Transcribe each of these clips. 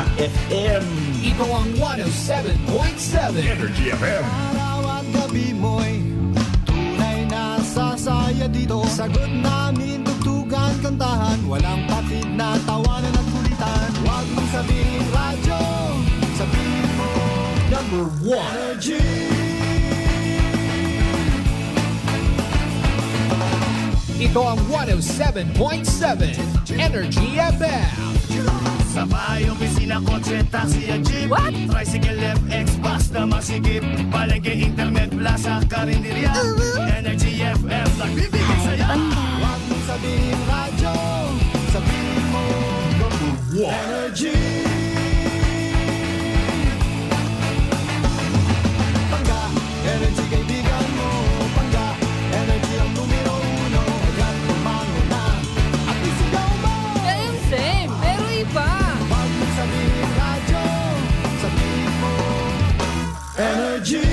na FM. Ito ang 107.7 Energy FM. Araw at gabi mo'y tunay na sasaya dito. Sagot namin, tugtugan, kantahan. Walang patid na tawanan at kulitan. Huwag mong sabihin radyo, sabihin mo Number 1 Energy. Ito ang 107.7 Energy FM. Sa bahay, opisina, kotse, taxi at jeep. What? Tricycle, FX, bus na masikip. Palengke, internet, plaza, karinderya. Energy FM, nagbibigay saya. Huwag mong sabihin radyo, sabihin mo Energy. Pangga, energy kaibigan mo. Pangga, energy ang numero uno. Kaya't tumango na at isigaw mo. Ganun same, pero iba. Huwag mong sabihin radyo, sabihin mo Energy.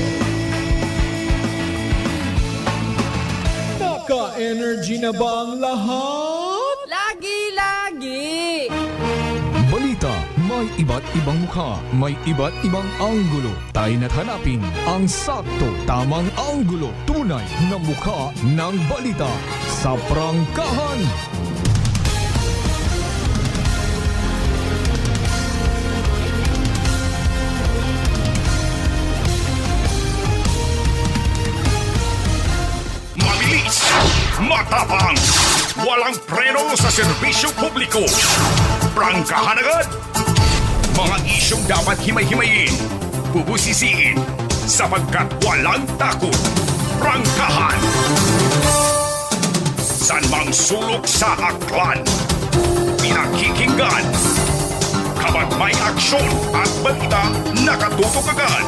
Naka-energy na ba ang lahat? Lagi-lagi. Balita, may iba't ibang mukha, may iba't ibang anggulo. Tayo na't hanapin ang sakto, tamang anggulo, tunay na mukha ng balita sa prangkahan. Mabilis, matapang, walang preno sa serbisyo publiko. Prangkahan agad. Mga isyong dapat himay-himayin, bubusisiin, sapagkat walang takot. Prangkahan. San mang sulok sa aklan, pinakikinggan. Kapag may aksyon at balita, nakatutok agad.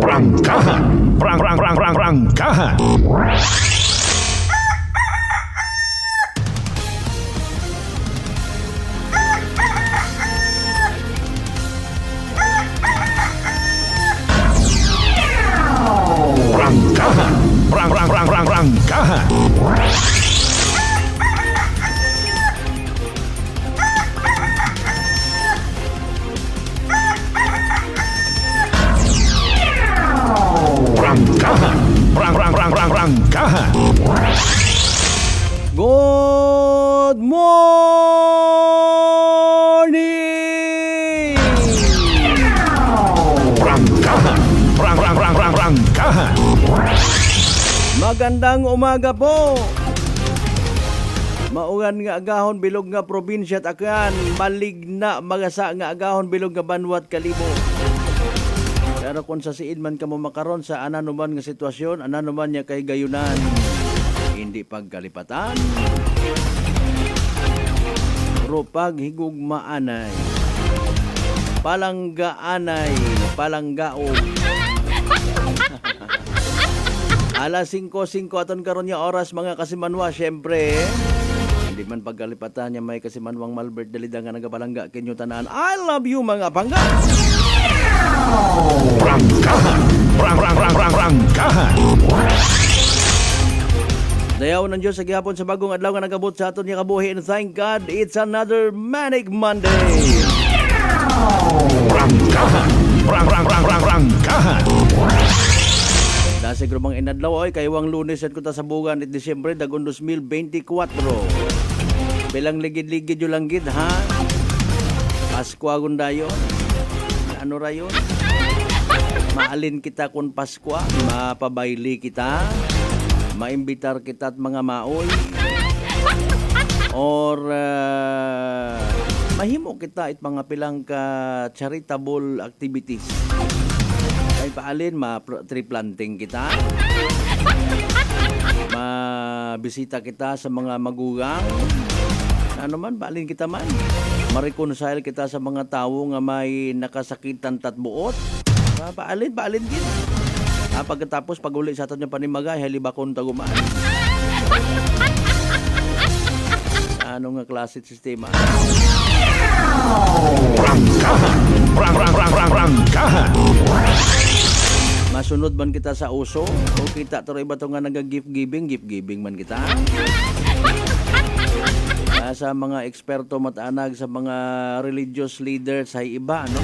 Prangkahan. Prangkahan. Prangkahan. Prangkahan. Good morning! Prangkahan. Magandang umaga po! Maugan nga agahon bilog nga probinsya at akan maligna magasa nga agahon bilog nga banwat kalibo. Pero kung sa siin man ka mo makaron sa ananuman nga sitwasyon, ananuman niya kay gayunan, hindi pagkalipatan, pero paghigugmaanay, palanggaanay, palanggaog. Alas 5:05 aton karon nga oras mga kasimanwa, syempre. Hindi man pagkalipatan niya may kasimanwang Malbert Dalida nga nagapalangga kinyo tanan. I love you mga pangga. Prangkahan. Dayaw ng Diyos sa gihapon sa bagong adlaw nga nagabot sa aton nga kabuhi, and thank God it's another Manic Monday. Prangkahan. Dasi grumang inadlaw oy kaywang Lunes at kuta sa bugan at Disyembre dagon 2024. Bilang ligid-ligid yung langgit ha. Pasko agon dayon. Ano rayon? Maalin kita kun Pasko, mapabayli kita, maimbitar kita at mga maoy. Or mahimo kita it mga pilang ka charitable activities. Kay paalin tree planting kita, mabisita kita sa mga magugang, ano man, paalin kita man, ma-reconcile kita sa mga tao nga may nakasakitan tatbuot, paalin din. Pagkatapos pag-uli sa aton yung panimagay, halibakon tagumaan. Ano nga klase sistema? Prangkahan. Masunod man kita sa uso o kita turo iba to nga nag-gift giving man kita. sa mga eksperto matanag sa mga religious leaders sa iba, no?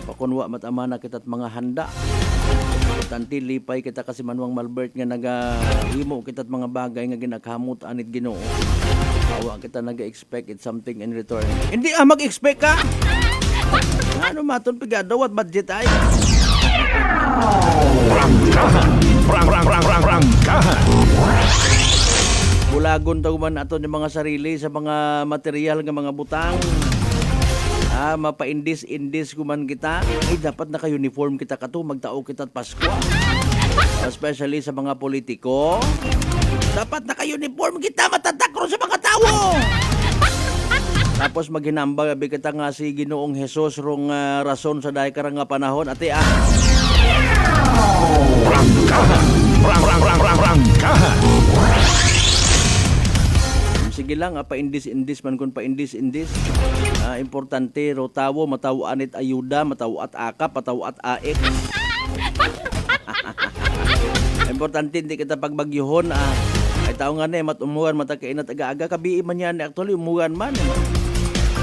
Pakunwa matamana kita't mga handa. Tanti lipay kita kasi Manuang Malbert nga nagahimo kita't mga bagay nga ginaghamot anit Ginoo. Awa kita naga-expect it something in return. Hindi mag-expect ka. Ano maton pigadawat budget ay. Prangkahan. Bulagon tayo man ato ng mga sarili sa mga material nga mga butang. Mapa-indis kuman kita. Ay dapat naka-uniform kita kato magtao kita't Pasko. Especially sa mga politiko. Dapat naka-uniform kita matatakro sa mga tao. Tapos maghinambag abi kita nga si Ginoong Hesus rong rason sa dahi karang nga panahon ate Prangkahan. Sige lang, pa-indis man kung pa-indis. Importante, ro tawo, mataw anit ayuda, mataw at akap, mataw at aek. Importante, hindi kita pagbagyuhon. Ay tao nga na, matumuhan, matakainat aga-aga, kabii man yan, actually, umuhan man.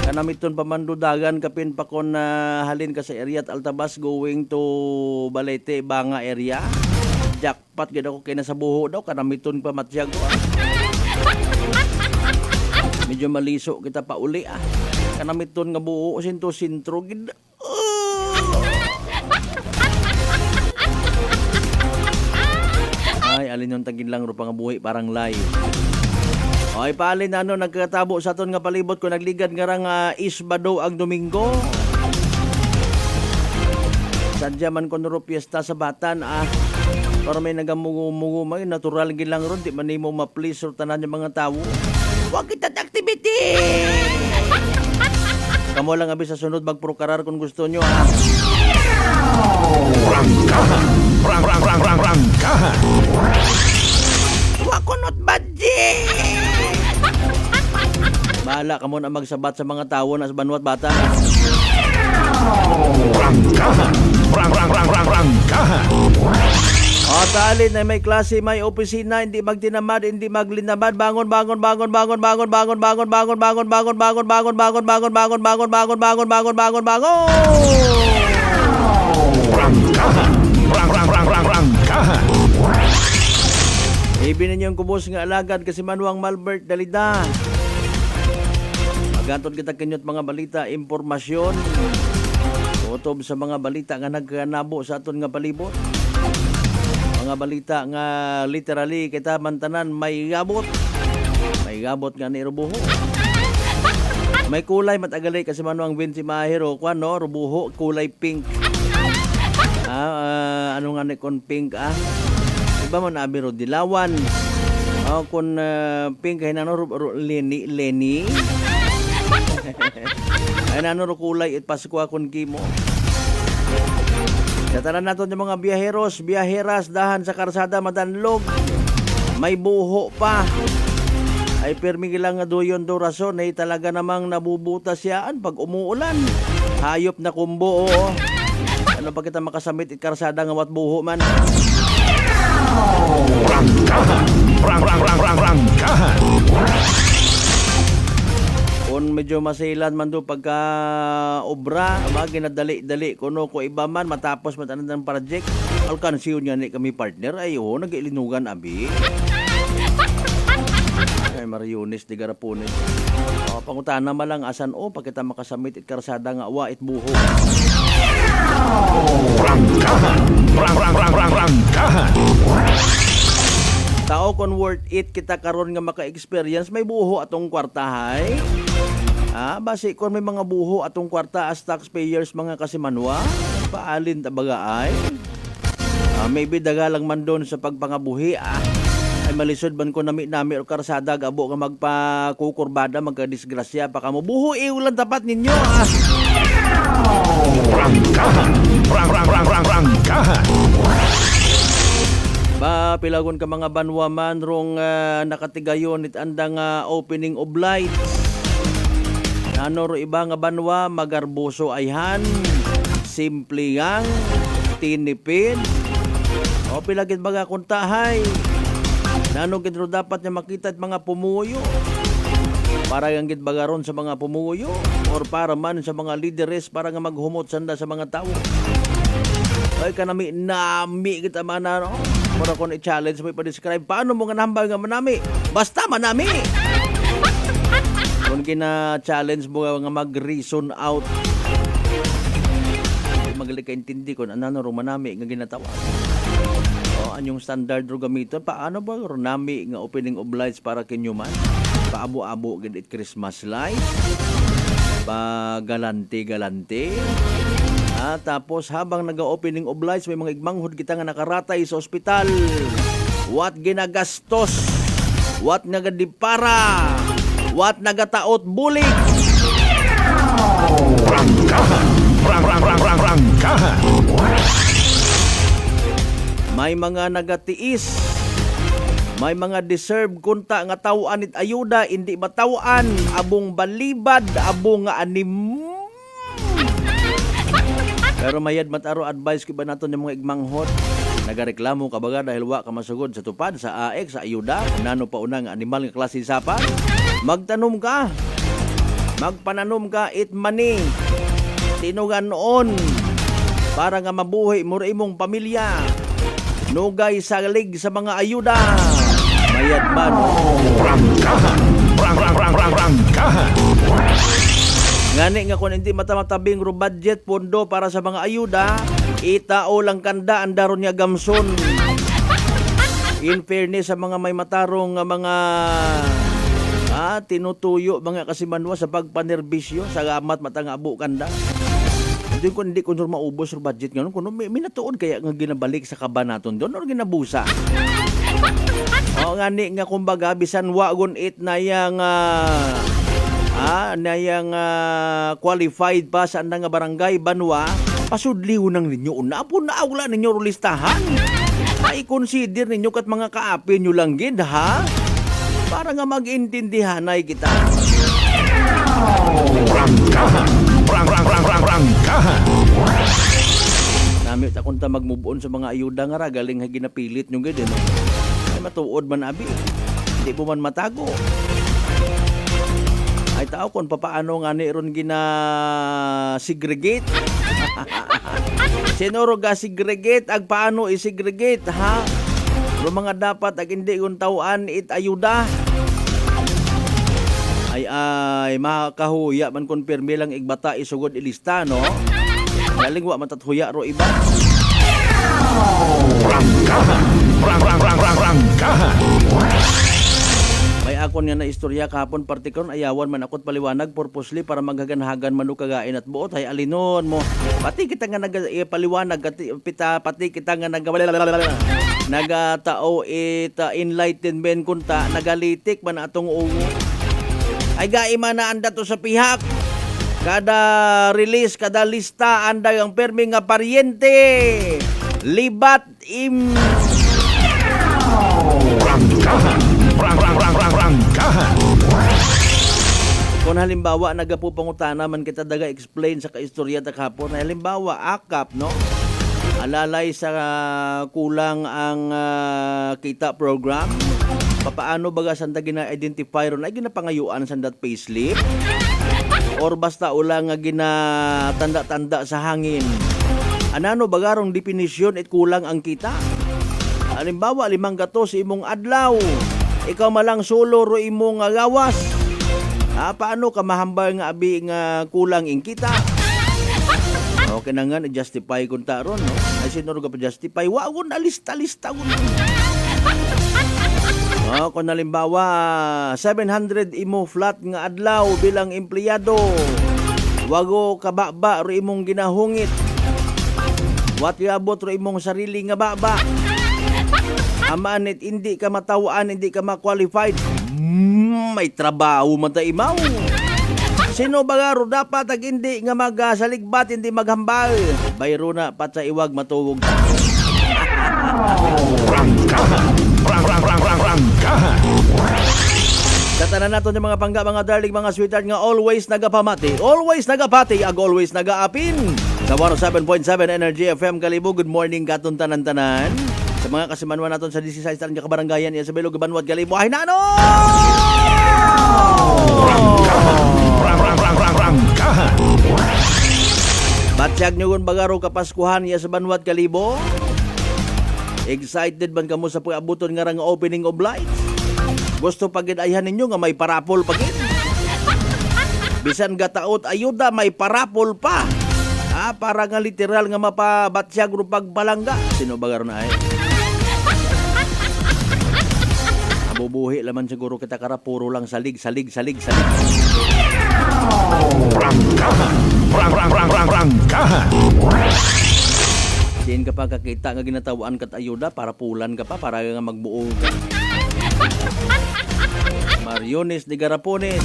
Kanamiton pa man dudagan, kapin pa kon halin ka sa area at Altabas going to Balete, Banga area. Jackpot, ganda ko kinasabuho daw, kanamiton pa matiyag ko. Medyo maliso kita pa uli Kanamiton nga buo sintro gid. Ay alin yung tagin lang ro pang buhi parang live. Ay palin nagkatabo sa aton nga palibot ko nagligad nga rang isbado ang Domingo. Sadya man kon ro piyesta sa batan para may nagamungu may natural gid lang ron di man nimo ma-please ro tanan yung mga tawo. Huwag kita activity! Kamu lang abi sa sunod magprokarar kung gusto nyo Prangkahan. Huwag ko not budget! Bahala ka muna magsabat sa mga tao na sa banwat bata. Prangkahan. O talin na may klase, may opisina, hindi magtinamad, hindi maglinamad, bangon. Prangkahan. Ibinin yung kubos nga alagad kasi Manuang Malbert Dalida. Magantod kita kinyot mga balita, impormasyon. Utob sa mga balita nga nagkanabo sa aton nga palibot. Mga balita nga literally kita mantanan may gabot. May gabot nga ni Rubuho. May kulay matagalay kasi Manuang Vinci Mahiro no Rubuho kulay pink. Ano nga ni kon pink Iba man abi ro dilawan. Kun pink ay nano Lenny. Ay nano ro kulay it Pasko kun kimo. Dataran nato ng mga biyaheras dahan sa karsada madanlog. May buho pa. Ay permi lang nga doyon do rason ay talaga namang nabubutas yaan pag umuulan. Hayop na kumbo Ano pa kita makasamit it karsada nga wat buho man. Prangkahan. Kung medyo masilan man do pagka obra, ginadali-dali kuno ko iba man matapos matanan ng project. Alkansiyon nga ni kami partner ayo nag-ilinugan abi. Ay Mariones di Garapunes. Pangutana malang asan pag kita makasamit it karsada nga wa it buho. Prangkahan. Tao kon worth it kita karon nga maka-experience may buho atong kwartahay. Basi kon may mga buho atong kwarta as taxpayers mga kasimanwa, paalin tabaga ay. Maybe dagalang man doon sa pagpangabuhi ay malisod ban ko nami o karsada gabo nga magpakukurbada magkadisgrasya pa kamo buho ulan tapat ninyo Prangkahan. Ba pilagon ka mga banwa man rong nakatigayon it andang opening of lights. Ano ro iba nga banwa magarboso ayhan simple yang tinipid o pilagid baga kuntahay nano gid ro dapat nya makita at mga pumuyo para yung gitbagaron sa mga pumuyo or para man sa mga lideres para nga maghumot sanda sa mga tao. Ay kanami nami kita man no. Para kon i-challenge mo i-describe paano mo nga nambal nga manami. Basta manami. Kung kina-challenge mo nga mag-reason out. Magaling kaintindi ko ano ro manami nga ginatawag. O anyong standard ro gamiton paano ba ro nami nga opening of lights para kinyuman? Paabo-abo gid it Christmas light. Galante-galante. Tapos habang naga-opening of lights may mga igmanghod kita nga nakaratay sa ospital. What ginagastos? What nagadipara? What nagataot bulig? Prangkahan. May mga nagatiis. May mga deserve kunta nga tawaan it ayuda, hindi matawaan, abong balibad, abong nga anim. Pero mayad mataro advice ko ba naton yung mga igmanghot? Nagareklamo ka baga dahil wa ka masugod sa tupad, sa AX, sa ayuda, nano pa unang animal nga klase sapa? Magtanom ka. Magpananom ka it money. Tinugan noon para nga mabuhay mo imong pamilya. Nugay salig sa mga ayuda. Mayad man. Prangkahan. Ngani nga kung hindi matamatabing ro budget pondo para sa mga ayuda, itao lang kanda andaron niya gamson. In fairness sa mga may matarong nga mga tinutuyo mga kasimanwa sa pagpanerbisyo sa gamat matang abo kanda. Doon kung hindi ko maubos ro budget ngayon, kung minatuod kaya nga ginabalik sa kaba naton doon or ginabusa. O ngani nga kumbaga bisan wagon it na yang qualified pa sa andang nga barangay Banwa, pasudliw nang ninyo una po na awla ninyo ro listahan. Ay consider ninyo kat mga kaapi nyo lang gid ha. Para nga mag-intindihan ay kita. Prangkahan. Nami ta kunta mag-move on sa mga ayuda nga ra galing ha ginapilit nyo gid no. Ay matuod man abi. Hindi po man matago. Ay tao kung papaano nga ni ron gina-segregate. Sinuro ga-segregate, ag paano i-segregate, ha? Pero mga dapat ag hindi kung tawaan it ayuda. Ay makahuya man konpirme lang igbata isugod ilista, no? Galing wa matathuya ro iba. Prangkahan. May akon nga na istorya kahapon partikular ayawan man akot paliwanag purposely para maghaganhagan manu kagain at buot hay alinon mo pati kita nga paliwanag pati kita nga nagatao enlightenment kunta nagalitik man atong ugo ay gaima na anda to sa pihak kada release kada lista anda ang permi nga paryente libat Prangkahan. Kung halimbawa nagapupangutana man kita daga explain sa kaistorya ta kahapon halimbawa akap no alalay sa kulang ang kita program papaano baga sanda gina-identify ron ay ginapangayuan sa that payslip or basta ulang nga ginatanda-tanda sa hangin anano baga rong definisyon it kulang ang kita halimbawa 5 gatos imong adlaw ikaw malang solo ro imong gawas. Paano ka mahambal nga abi nga kulang ing kita? Okay na nga justify kun ta ron no. Ay sino ro ka justify wa gon alista-lista gon. Kung halimbawa 700 imo flat nga adlaw bilang empleyado. Wago kababa ro imong ginahungit. Wat yabot ro imong sarili nga baba. Amanit, hindi ka matawaan, hindi ka ma-qualified. May trabaho man ta imaw. Sino bagaro dapat ag hindi nga magasaligbat, hindi maghambal. Bayro na, pat sa iwag matuwog. Prangkahan. Tatanan nato ng mga pangga, mga darling, mga sweetheart nga always nagapamati. Always nagapati, ag always nagaapin. Sa 107.7 Energy FM Kalibo, good morning katon tanan-tanan. Sa mga kasimanwa naton sa 16 taon nga kabarangayan iya sa Bilog Banwad Galibo ay nano! Rangkahan. Batsyag nyo kung bagaro kapaskuhan iya sa Banwad Galibo. Excited man kamo sa pag-abuton nga rang opening of lights? Gusto pagid-ayhan ninyo nga may parapol pagid? Bisan gataot ayuda may parapol pa. Para nga literal nga mapabatsyag ro pagbalangga. Sino bagaro na ay? Abubuhi laman siguro kita kara puro lang salig. Rangkahan. Siin ka pa kakita nga ginatawaan kat ayuda para pulan ka pa para nga magbuo ka. Mariones de Garapones.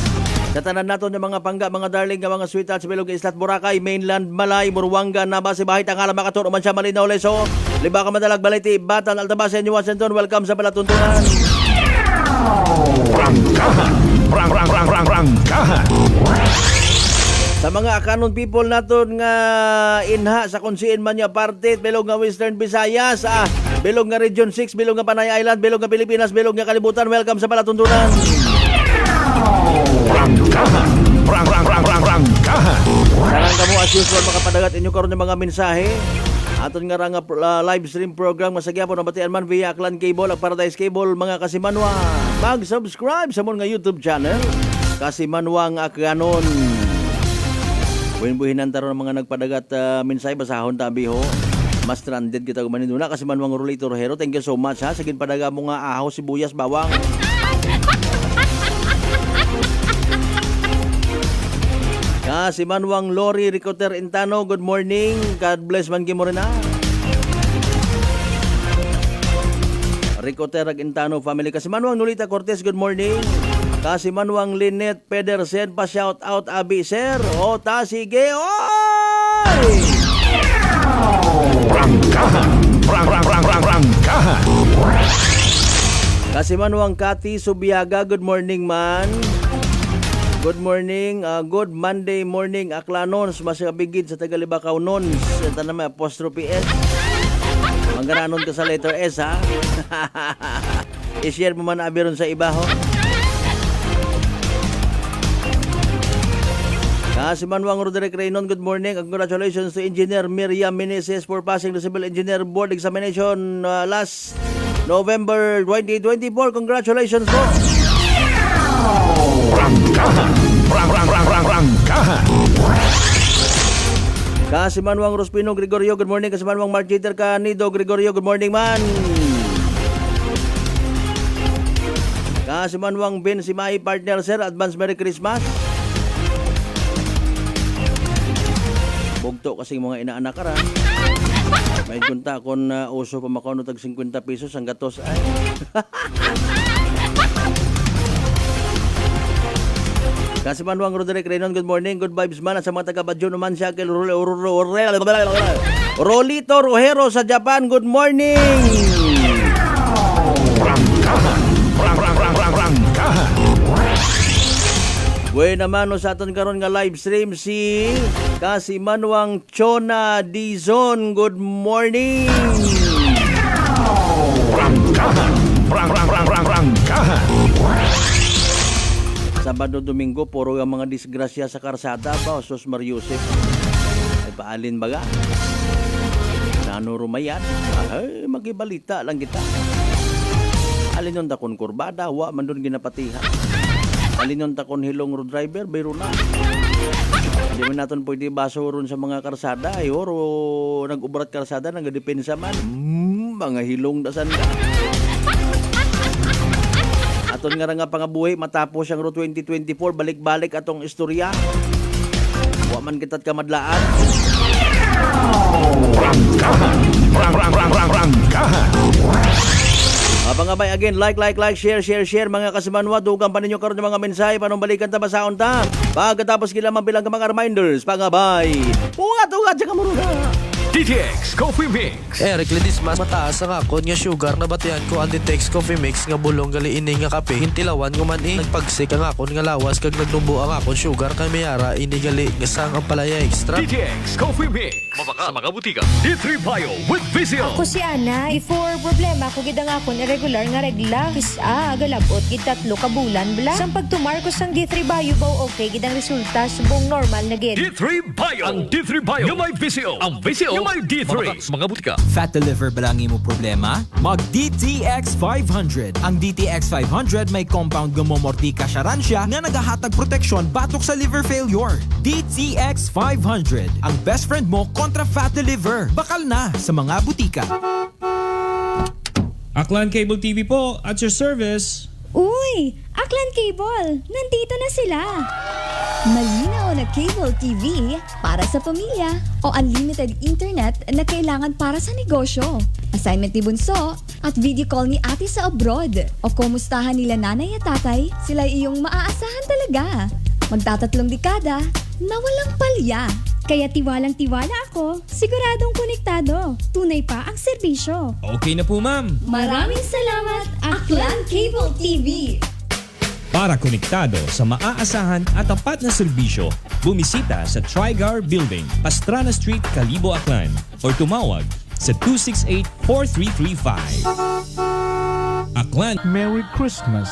Sa tanan naton yung mga pangga, mga darling, nga mga sweethearts sa Bilog Islat, Boracay, Mainland, Malay, Buruanga, Nabas, Bahay, Tangala, Makator, Umansya, Malinaw, Leso, Liba ka Madalag, Baliti, Batan, Altabas, New Washington, welcome sa Palatuntunan. Rangkahan. Sa mga kanon people naton nga inha sa kunsiin man niya parte, Bilog nga Western Visayas, Bilog nga Region 6, Bilog nga Panay Island, Bilog nga Pilipinas, Bilog nga Kalibutan, welcome sa Palatuntunan. Rangkahan. Sarang kamo as usual makapadagat inyo karon ng mga mensahe. Aton nga nga live stream program masagya po nabatian man via Aklan Cable at Paradise Cable mga kasimanwa. Mag-subscribe sa mon nga YouTube channel Kasimanwa nga kanon. Buhin-buhinan taron ng mga nagpadagat mensahe basahon tabi ho. Mas stranded kita gumaninduna Kasimanwang Rolito Rojero. Thank you so much ha. Sagin padaga mo nga ahaw sibuyas bawang. Si Manwang Lori Ricoter Intano, good morning. God bless man mo rin ha. Ricoter Intano family. Kasi Manwang Nolita Cortez, good morning. Kasi Manwang Lynette Pedersen, pa shout out abi sir. O ta sige, oy! Rangkahan. Kasi Manwang Kati Subiaga, good morning man. Good morning, good Monday morning Aklanons, masabigid sa Tagalibakaw nons. Ito naman, apostrophe S. Manggananon ka sa letter S ha. I-share mo man abiron sa iba ho. Si Manwang Roderick Reynon, good morning. Congratulations to Engineer Miriam Meneses for passing the Civil Engineer Board Examination last November 2024. Congratulations po. Rangkahan. Kasimanwang Rospino Gregorio, good morning. Kasimanwang Mark Jeter Canido Gregorio, good morning man. Kasimanwang Ben Simay partner sir, advance Merry Christmas. Bugto kasing mga inaanak ka ra. May kunta kon uso pa makaunod tag 50 pesos ang gatos ay. Kasi Manuang Roderick Reynon, good morning, good vibes man. At sa mga taga-Badyo naman siya, Rolito Rojero sa Japan, good morning! Rangkahan. Buhay naman sa aton karon nga live stream si Kasi Manuang Chona Dizon, good morning! Rangkahan. Sabado, Domingo, puro ang mga disgrasya sa karsada ba? Sos Mariusef. Ay paalin baga. Nano rumayan. Ay, magibalita lang kita. Alin yung takon kurbada, wa man doon ginapatihan. Alin yung takon hilong road driver, bayro na. Hindi man natin pwede basuron sa mga karsada. Ay, oro, nag-ubrat karsada, nag-depensa man. Mga hilong dasan ka. Aton nga nga pangabuhi matapos ang Road 2024 balik-balik atong istorya. Wa man kitat kamadlaan. Rangkahan. Pangabay again, like, share mga kasimanwa. Dugang pa ninyo karon ng mga mensahe panong balikan ta basaon ta. Pagkatapos kila mabilang ka mga reminders, pangabay. Ugat sa kamuruna. DTX Coffee Mix. Eric Lidis mas mataas ang akon nga sugar na batihan ko ang Ditex Coffee Mix nga bulong gali ini nga kape. Hintilawan ko man nagpagsik ang akon nga lawas kag nagdumbo ang akon sugar kay mayara ini gali nga sang ang palaya extra. DTX Coffee Mix. Mabaka sa mga butika. D3 Bio with Vizio. Ako si Ana, before problema ko gid ang akon irregular nga regla. Kisa agalabot gid 3 ka bulan bla. Sang pagtumar ko sang D3 Bio baw okay gid ang resulta subong normal na gid. D3 Bio. Ang D3 Bio yung may Vizio. Ang Vizio yung may D3. Mabaka sa mga butika. Fat to liver ba lang imo problema? Mag DTX 500. Ang DTX 500 may compound gumomorti kasyaransya nga nagahatag proteksyon batok sa liver failure. DTX 500. Ang best friend mo kontra fat to liver. Bakal na sa mga butika. Aklan Cable TV po, at your service. Uy, Aklan Cable, nandito na sila. Malinaw na cable TV para sa pamilya o unlimited internet na kailangan para sa negosyo. Assignment ni Bunso at video call ni ate sa abroad o kumustahan nila nanay at tatay, sila iyong maaasahan talaga. Magtatatlong dekada na walang palya. Kaya tiwalang-tiwala ako, siguradong konektado. Tunay pa ang serbisyo. Okay na po, ma'am. Maraming salamat, Aklan Cable TV. Para konektado sa maaasahan at tapat na serbisyo, bumisita sa Trigar Building, Pastrana Street, Calibo, Aklan or tumawag sa 268-4335. Aklan. Merry Christmas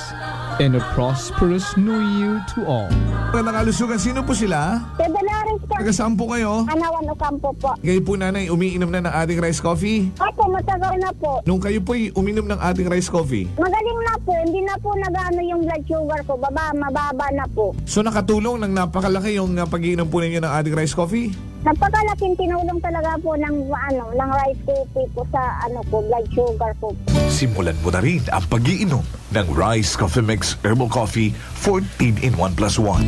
and a prosperous New Year to all. Magandang kalusugan, sino po sila? Pedalares po. Taga-saan po kayo? Anawan Ocampo po. Kayo po nanay, umiinom na ng ating rice coffee? Opo, matagal na po. Nung kayo po'y uminom ng ating rice coffee, Magaling na po. Hindi na po nag-ano yung blood sugar ko. Mababa na po. so nakatulong ng napakalaki yung pag-iinom po ninyo ng ating rice coffee? Napakalaking tinulong talaga po ng rice coffee po sa blood sugar ko. Simulan mo na rin ang pag-iinom ng Rice Coffee Mix Herbal Coffee 14 in 1 plus 1.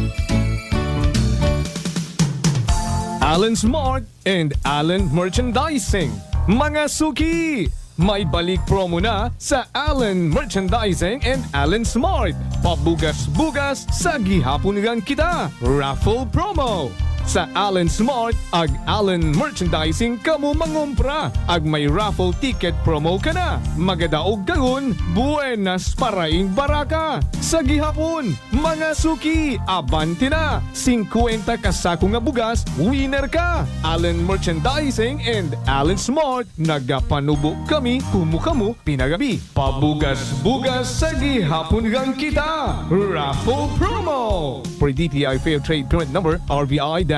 Allen Smart and Allen Merchandising. Mga suki! May balik promo na sa Allen Merchandising and Allen Smart. Pabugas-bugas sa gihapon lang kita. Raffle promo. Sa Allen Smart, ag Allen Merchandising kamo mangumpra. Ag may raffle ticket promo ka na. Magadaog karon, buenas paraing baraka. Sa gihapon, mga suki, abante na. 50 kasako nga bugas, winner ka. Allen Merchandising and Allen Smart, nagapanubo kami, kumukamu, pinagabi. Pabugas-bugas sa gihapon lang kita. Raffle promo. For DTI Fair Trade Permit Number, RBI-AKL-02-010,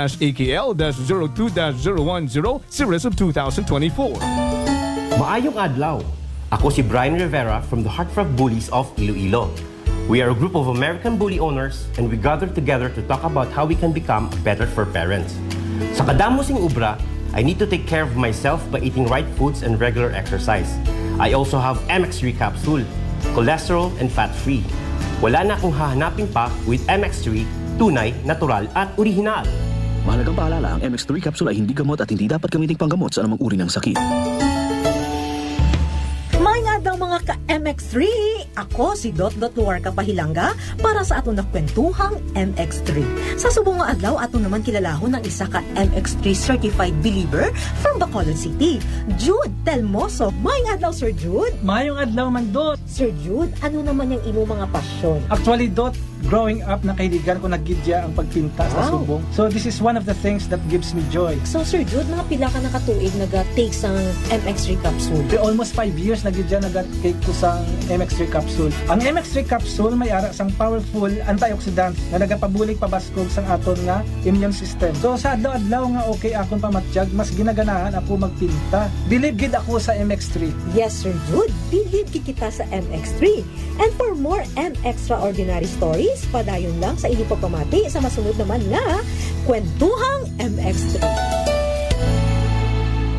Series of 2024. Maayong adlaw. Ako si Brian Rivera from the Heartfrog Bullies of Iloilo. We are a group of American bully owners and we gather together to talk about how we can become better for parents. Sa kadamosing ubra, I need to take care of myself by eating right foods and regular exercise. I also have MX3 capsule, cholesterol and fat-free. Wala na akong hahanapin pa with MX3, tunay, natural at orihinal. Mahalagang paalala, ang MX3 capsule ay hindi gamot at hindi dapat gamiting panggamot sa anumang uri ng sakit. May nga daw mga ka-MX3. Ako si Dot.Luar Kapahilanga para sa ato nakwentuhang MX3. Sa subong nga adlaw ato naman kilalahon ng isa ka MX3 certified believer from Bacolod City, Jude Telmoso. May nga adlaw, Sir Jude. Mayong adlaw man, Dot. Sir Jude, ano naman yung imo mga pasyon? Actually, Dot, growing up, nakaidigan ko nagidya ang pagpinta sa subong. So this is one of the things that gives me joy. So Sir Jude, mga pila ka nakatuig nag-take sa MX3 capsule? Almost 5 years nagidya nag-take ko sa MX3 capsule. Ang MX3 capsule may ara sang powerful antioxidant na nagapabulig pabaskog sang aton nga immune system. So sa adlaw-adlaw nga okay akon pamatiyag, mas ginaganahan ako magpinta. Believe gid ako sa MX3. Yes, Sir Jude, believe gid kita sa MX3. And for more extraordinary stories, padayon lang sa inyong pagpamati sa masunod naman na Kwentuhang MX3.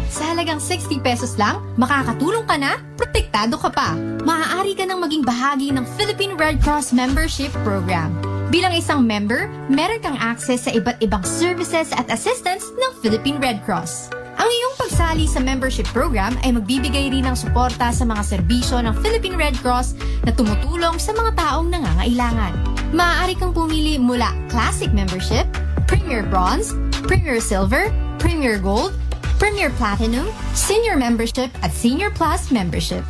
Sa halagang 60 pesos lang, makakatulong ka na, protektado ka pa. Maaari ka nang maging bahagi ng Philippine Red Cross Membership Program. Bilang isang member, meron kang access sa iba't ibang services at assistance ng Philippine Red Cross. Ang iyong pagsali sa membership program ay magbibigay rin ng suporta sa mga serbisyo ng Philippine Red Cross na tumutulong sa mga taong nangangailangan. Maaari kang pumili mula Classic Membership, Premier Bronze, Premier Silver, Premier Gold, Premier Platinum, Senior Membership at Senior Plus Membership.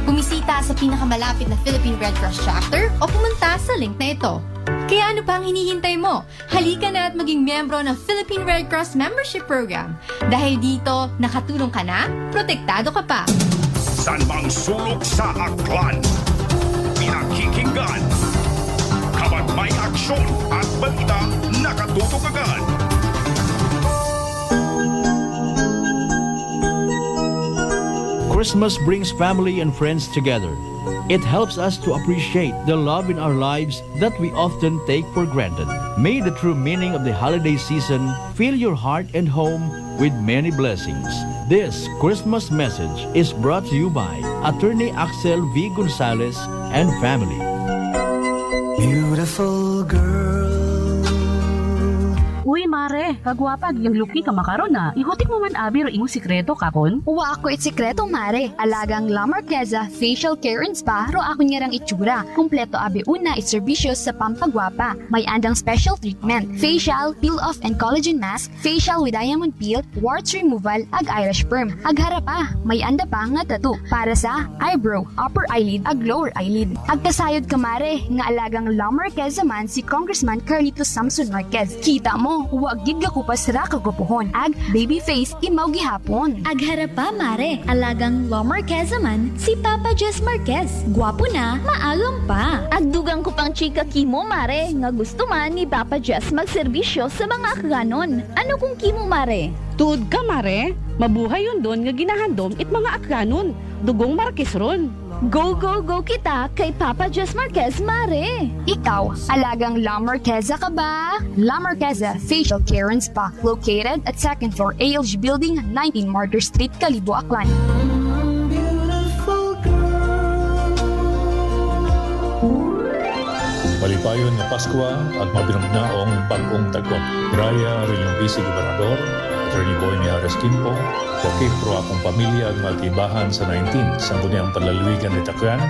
Bumisita sa pinakamalapit na Philippine Red Cross chapter o pumunta sa link na ito. Kaya ano pa ang hinihintay mo? Halika na at maging miyembro ng Philippine Red Cross Membership Program. Dahil dito, nakatulong ka na, protektado ka pa. San mang sulok sa aklan, pinakikinggan. Kapag may aksyon at balita, nakatutok agad. Christmas brings family and friends together. It helps us to appreciate the love in our lives that we often take for granted. May the true meaning of the holiday season fill your heart and home with many blessings. This Christmas message is brought to you by Attorney Axel V. Gonzalez and family. Beautiful girl. Uy, mare, kagwapag, yung luki ka makaron na. Ihutik mo man abi ro imong sikreto kakon. Uwa ako sikreto, mare. Alagang La Marquesa Facial Care and Spa ro ako niyarang itsura. Kumpleto abi una iserbisyo sa pampagwapa. May andang special treatment, facial, peel-off and collagen mask, facial with diamond peel, warts removal, ag Irish perm. Ag harapa, may anda pa nga tattoo para sa eyebrow, upper eyelid, ag lower eyelid. Ag kasayod ka, mare, nga alagang La Marquesa man si Congressman Carlito Samson Marquez. Kita mo, huwag gid ka kupas ra kagupuhon. Ag baby face imaw gihapon. Ag harapa, mare, alagang La Marquesa man si Papa Jess Marquez. Gwapo na, maagam pa. Ag dugang ko pang chika kimo, mare, nga gusto man ni Papa Jess magserbisyo sa mga akganon. Ano kung kimo, mare? Tuod ka, mare. Mabuhay yun doon nga ginahandom it mga akganon. Dugong Marquez ron. Go, go, go kita kay Papa Jess Marquez, mare. Ikaw, alagang La Marquesa ka ba? La Marquesa Facial Care and Spa, located at 2nd floor ALG Building, 19 Martyr Street, Calibo, Aklan. Malipayon nga Pasko at mabinugnaong bagong tagkon. Graya rin yung Vice Gobernador, Attorney Boy Mijares Quimpo, wakil pro akong pamilya at maltibahan sa 19 sa buniyang panlaluigan ni Takyan.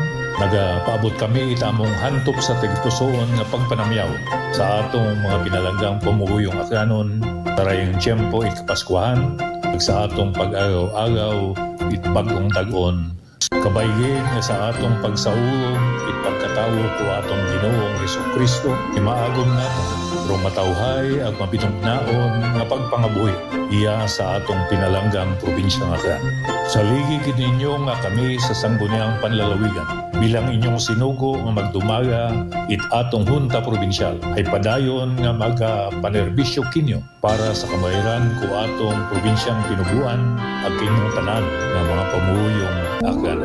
Nagapaabot kami itamong hantop sa tigpusoon nga pagpanamyaw sa atong mga pinalanggang pumuguyong akyanon, tarayong tiyempo ikapaskuhan, sa atong pag-agaw-agaw it bagong tag-on. Kabaygin nga sa atong pagsaulong it pagkatawo ko atong Ginoong Jesucristo, imaagom nato, pero matawhay at mapitungnaon nga pagpangabuhi iya sa atong pinalanggang probinsya nga Aklan. Saligid ninyo nga kami sa sangguniang panlalawigan bilang inyong sinugo nga magdumaga it atong hunta probinsyal ay padayon nga magapanerbisyo kinyo para sa kamahiran ko atong probinsyang pinuguan at inyong tanan nga mga pamuyong Aklan.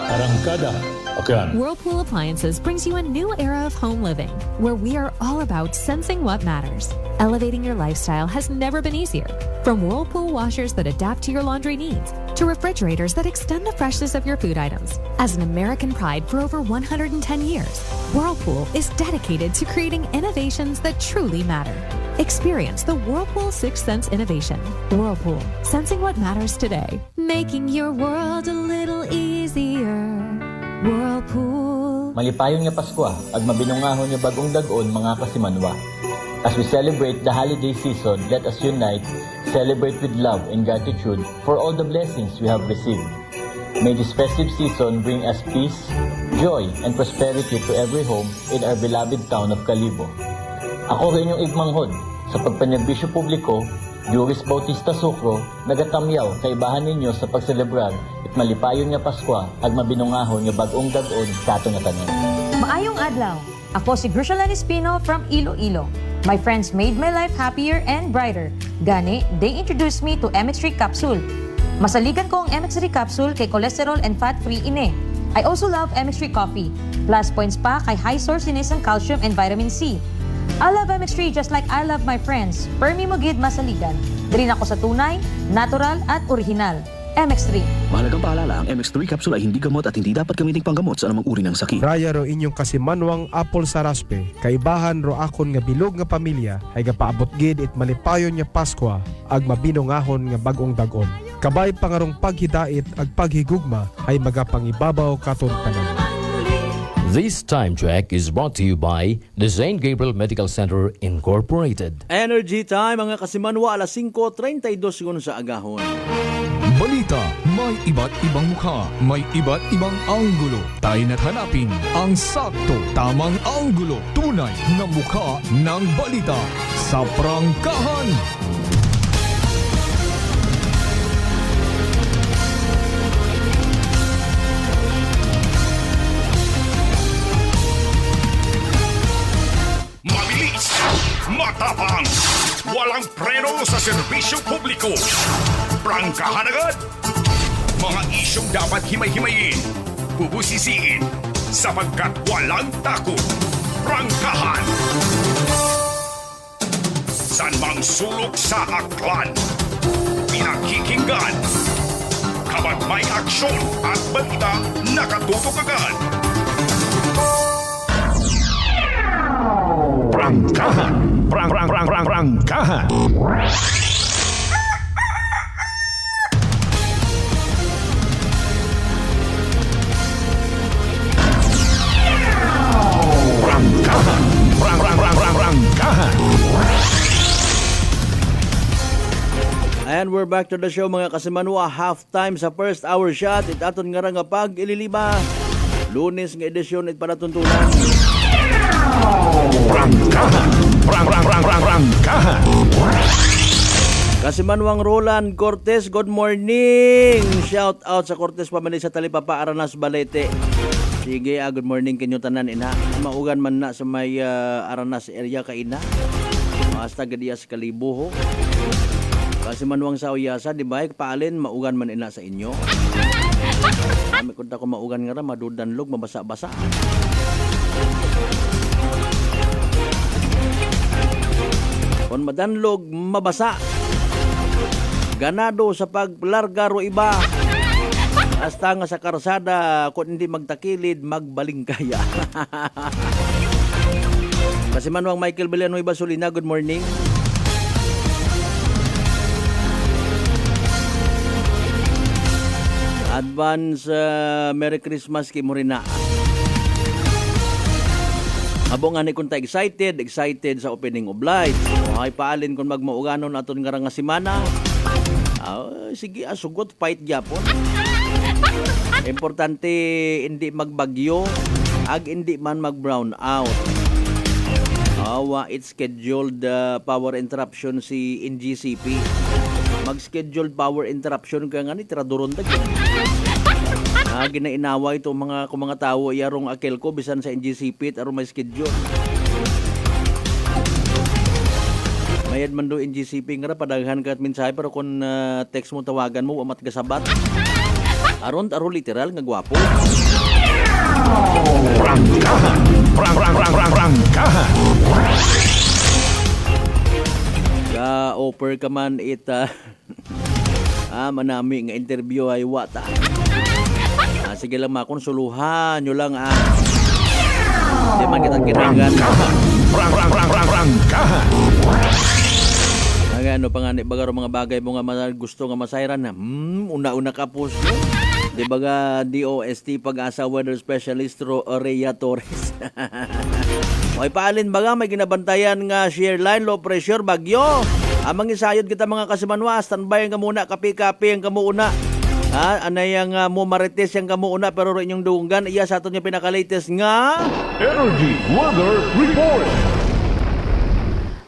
Arangkada Aklan. Whirlpool Appliances brings you a new era of home living, where we are all about sensing what matters. Elevating your lifestyle has never been easier. From Whirlpool washers that adapt to your laundry needs, to refrigerators that extend the freshness of your food items. As an American pride for over 110 years, Whirlpool is dedicated to creating innovations that truly matter. Experience the Whirlpool Sixth Sense innovation. Whirlpool, sensing what matters today. Making your world a little easier. Whirlpool. Malipayon nga Pasko at mabinungahon nga bagong dag-on mga kasimanwa. As we celebrate the holiday season, let us unite, celebrate with love and gratitude for all the blessings we have received. May this festive season bring us peace, joy, and prosperity to every home in our beloved town of Calibo. Ako rin yung igmanghod sa pagpanerbisyo publiko, Juris Bautista Sucro, nagatamyaw kaibahan ninyo sa pagselebrar at malipayon nga Pasko at mabinungahon nga bagong dag-on kato nga tanan. Maayong adlaw. Ako si Grishalan Espino from Iloilo. My friends made my life happier and brighter. Gani, they introduced me to MX3 Capsule. Masaligan ko ang MX3 Capsule kay cholesterol and fat-free ine. I also love MX3 Coffee. Plus points pa kay high sourciness ng calcium and vitamin C. I love MX3 just like I love my friends. Permi mo gid masaligan. Diri ako sa tunay, natural at original. MX3. Mahalagang paalala, ang MX3 capsule ay hindi gamot at hindi dapat gamiting panggamot sa anumang uri ng sakit. Raya ro inyong kasimanwang apple sa raspe. Kaibahan ro akon nga bilog nga pamilya ay gapaabot gid it malipayon nga Pasko ag mabinungahon nga bagong dag-on. Kabay pangarong paghidait ag paghigugma ay magapangibabaw katon tanan. This time check is brought to you by the St. Gabriel Medical Center Incorporated. Energy time, mga kasimanwa, alas 5:32 sa agahon. Balita, may iba't ibang mukha, may iba't ibang anggulo. Tayo na't hanapin ang sakto, tamang anggulo, tunay na mukha ng balita sa prangkahan. Mabilis, matapang, walang preno sa serbisyo publiko. Prangkahan agad! Mga isyong dapat himay-himayin, bubusisiin, sapagkat walang takot. Prangkahan! San mang sulok sa aklan, pinakikinggan. Kapag may aksyon at balita, nakatutok agad. Prangkahan! Prangkahan! Prangkahan! And we're back to the show, mga kasimanwa. Halftime sa first hour shot. Itaton nga nga pag ililiba. Lunes nga edisyon it panatuntunan. Prangkahan! Kasimanwang Roland Cortez, good morning! Shout out sa Cortez Family sa Talipapa, Aranas, Balete. Sige, good morning kinyo tanan ina. Maugan man na sa may Aranas area ka ina. Hasta gadiyas Kalibuho. Kasimanwang sa Uyasa, di ba? Paalin, maugan man ina sa inyo. Kami kunta ko maugan nga ra, madudanlog, mabasa-basa. Kung madanlog, mabasa. Ganado sa paglarga ro iba. Hasta nga sa karsada, kung hindi magtakilid, magbalingkaya. Kasi manwang Michael Beliano Ibasolina, good morning. Advance Merry Christmas kay Morina. Abo nga ni kunta excited sa opening of lights. Okay, paalin kung magmauganon aton nga nga semana. Sige, sugot fight gyapon. Importante hindi magbagyo, hindi man mag-brown out. It's scheduled power interruption si NGCP. Mag-scheduled power interruption ka nga ni tiraduron dag. Ginainawa ito mga tao yarong akel ko bisan sa NGCP at aron may schedule. Mayad man do NGCP nga padaghan ka at mensahe pero kung text mo tawagan mo amat gasabat. Aron literal nga gwapo. Prangkahan! Offer ka man ita manami nga interview ay wata. Sige lang makonsuluhan nyo lang di man kita kinanggan. Prangkahan! Ano pa nga ni baga mga bagay mo nga gusto nga masayran na una-una kapos no? Di baga DOST Pag-asa Weather Specialist Rhea Torres. Okay, paalin baga may ginabantayan nga shear line, low pressure, bagyo. Amang isayod kita mga kasimanwa, standby nga muna, kapi-kapi ang kamuuna. Anayang mo marites yung kamuuna pero rin yung dunggan. Iya sa ato niya pinaka-latest nga Energy Weather Report.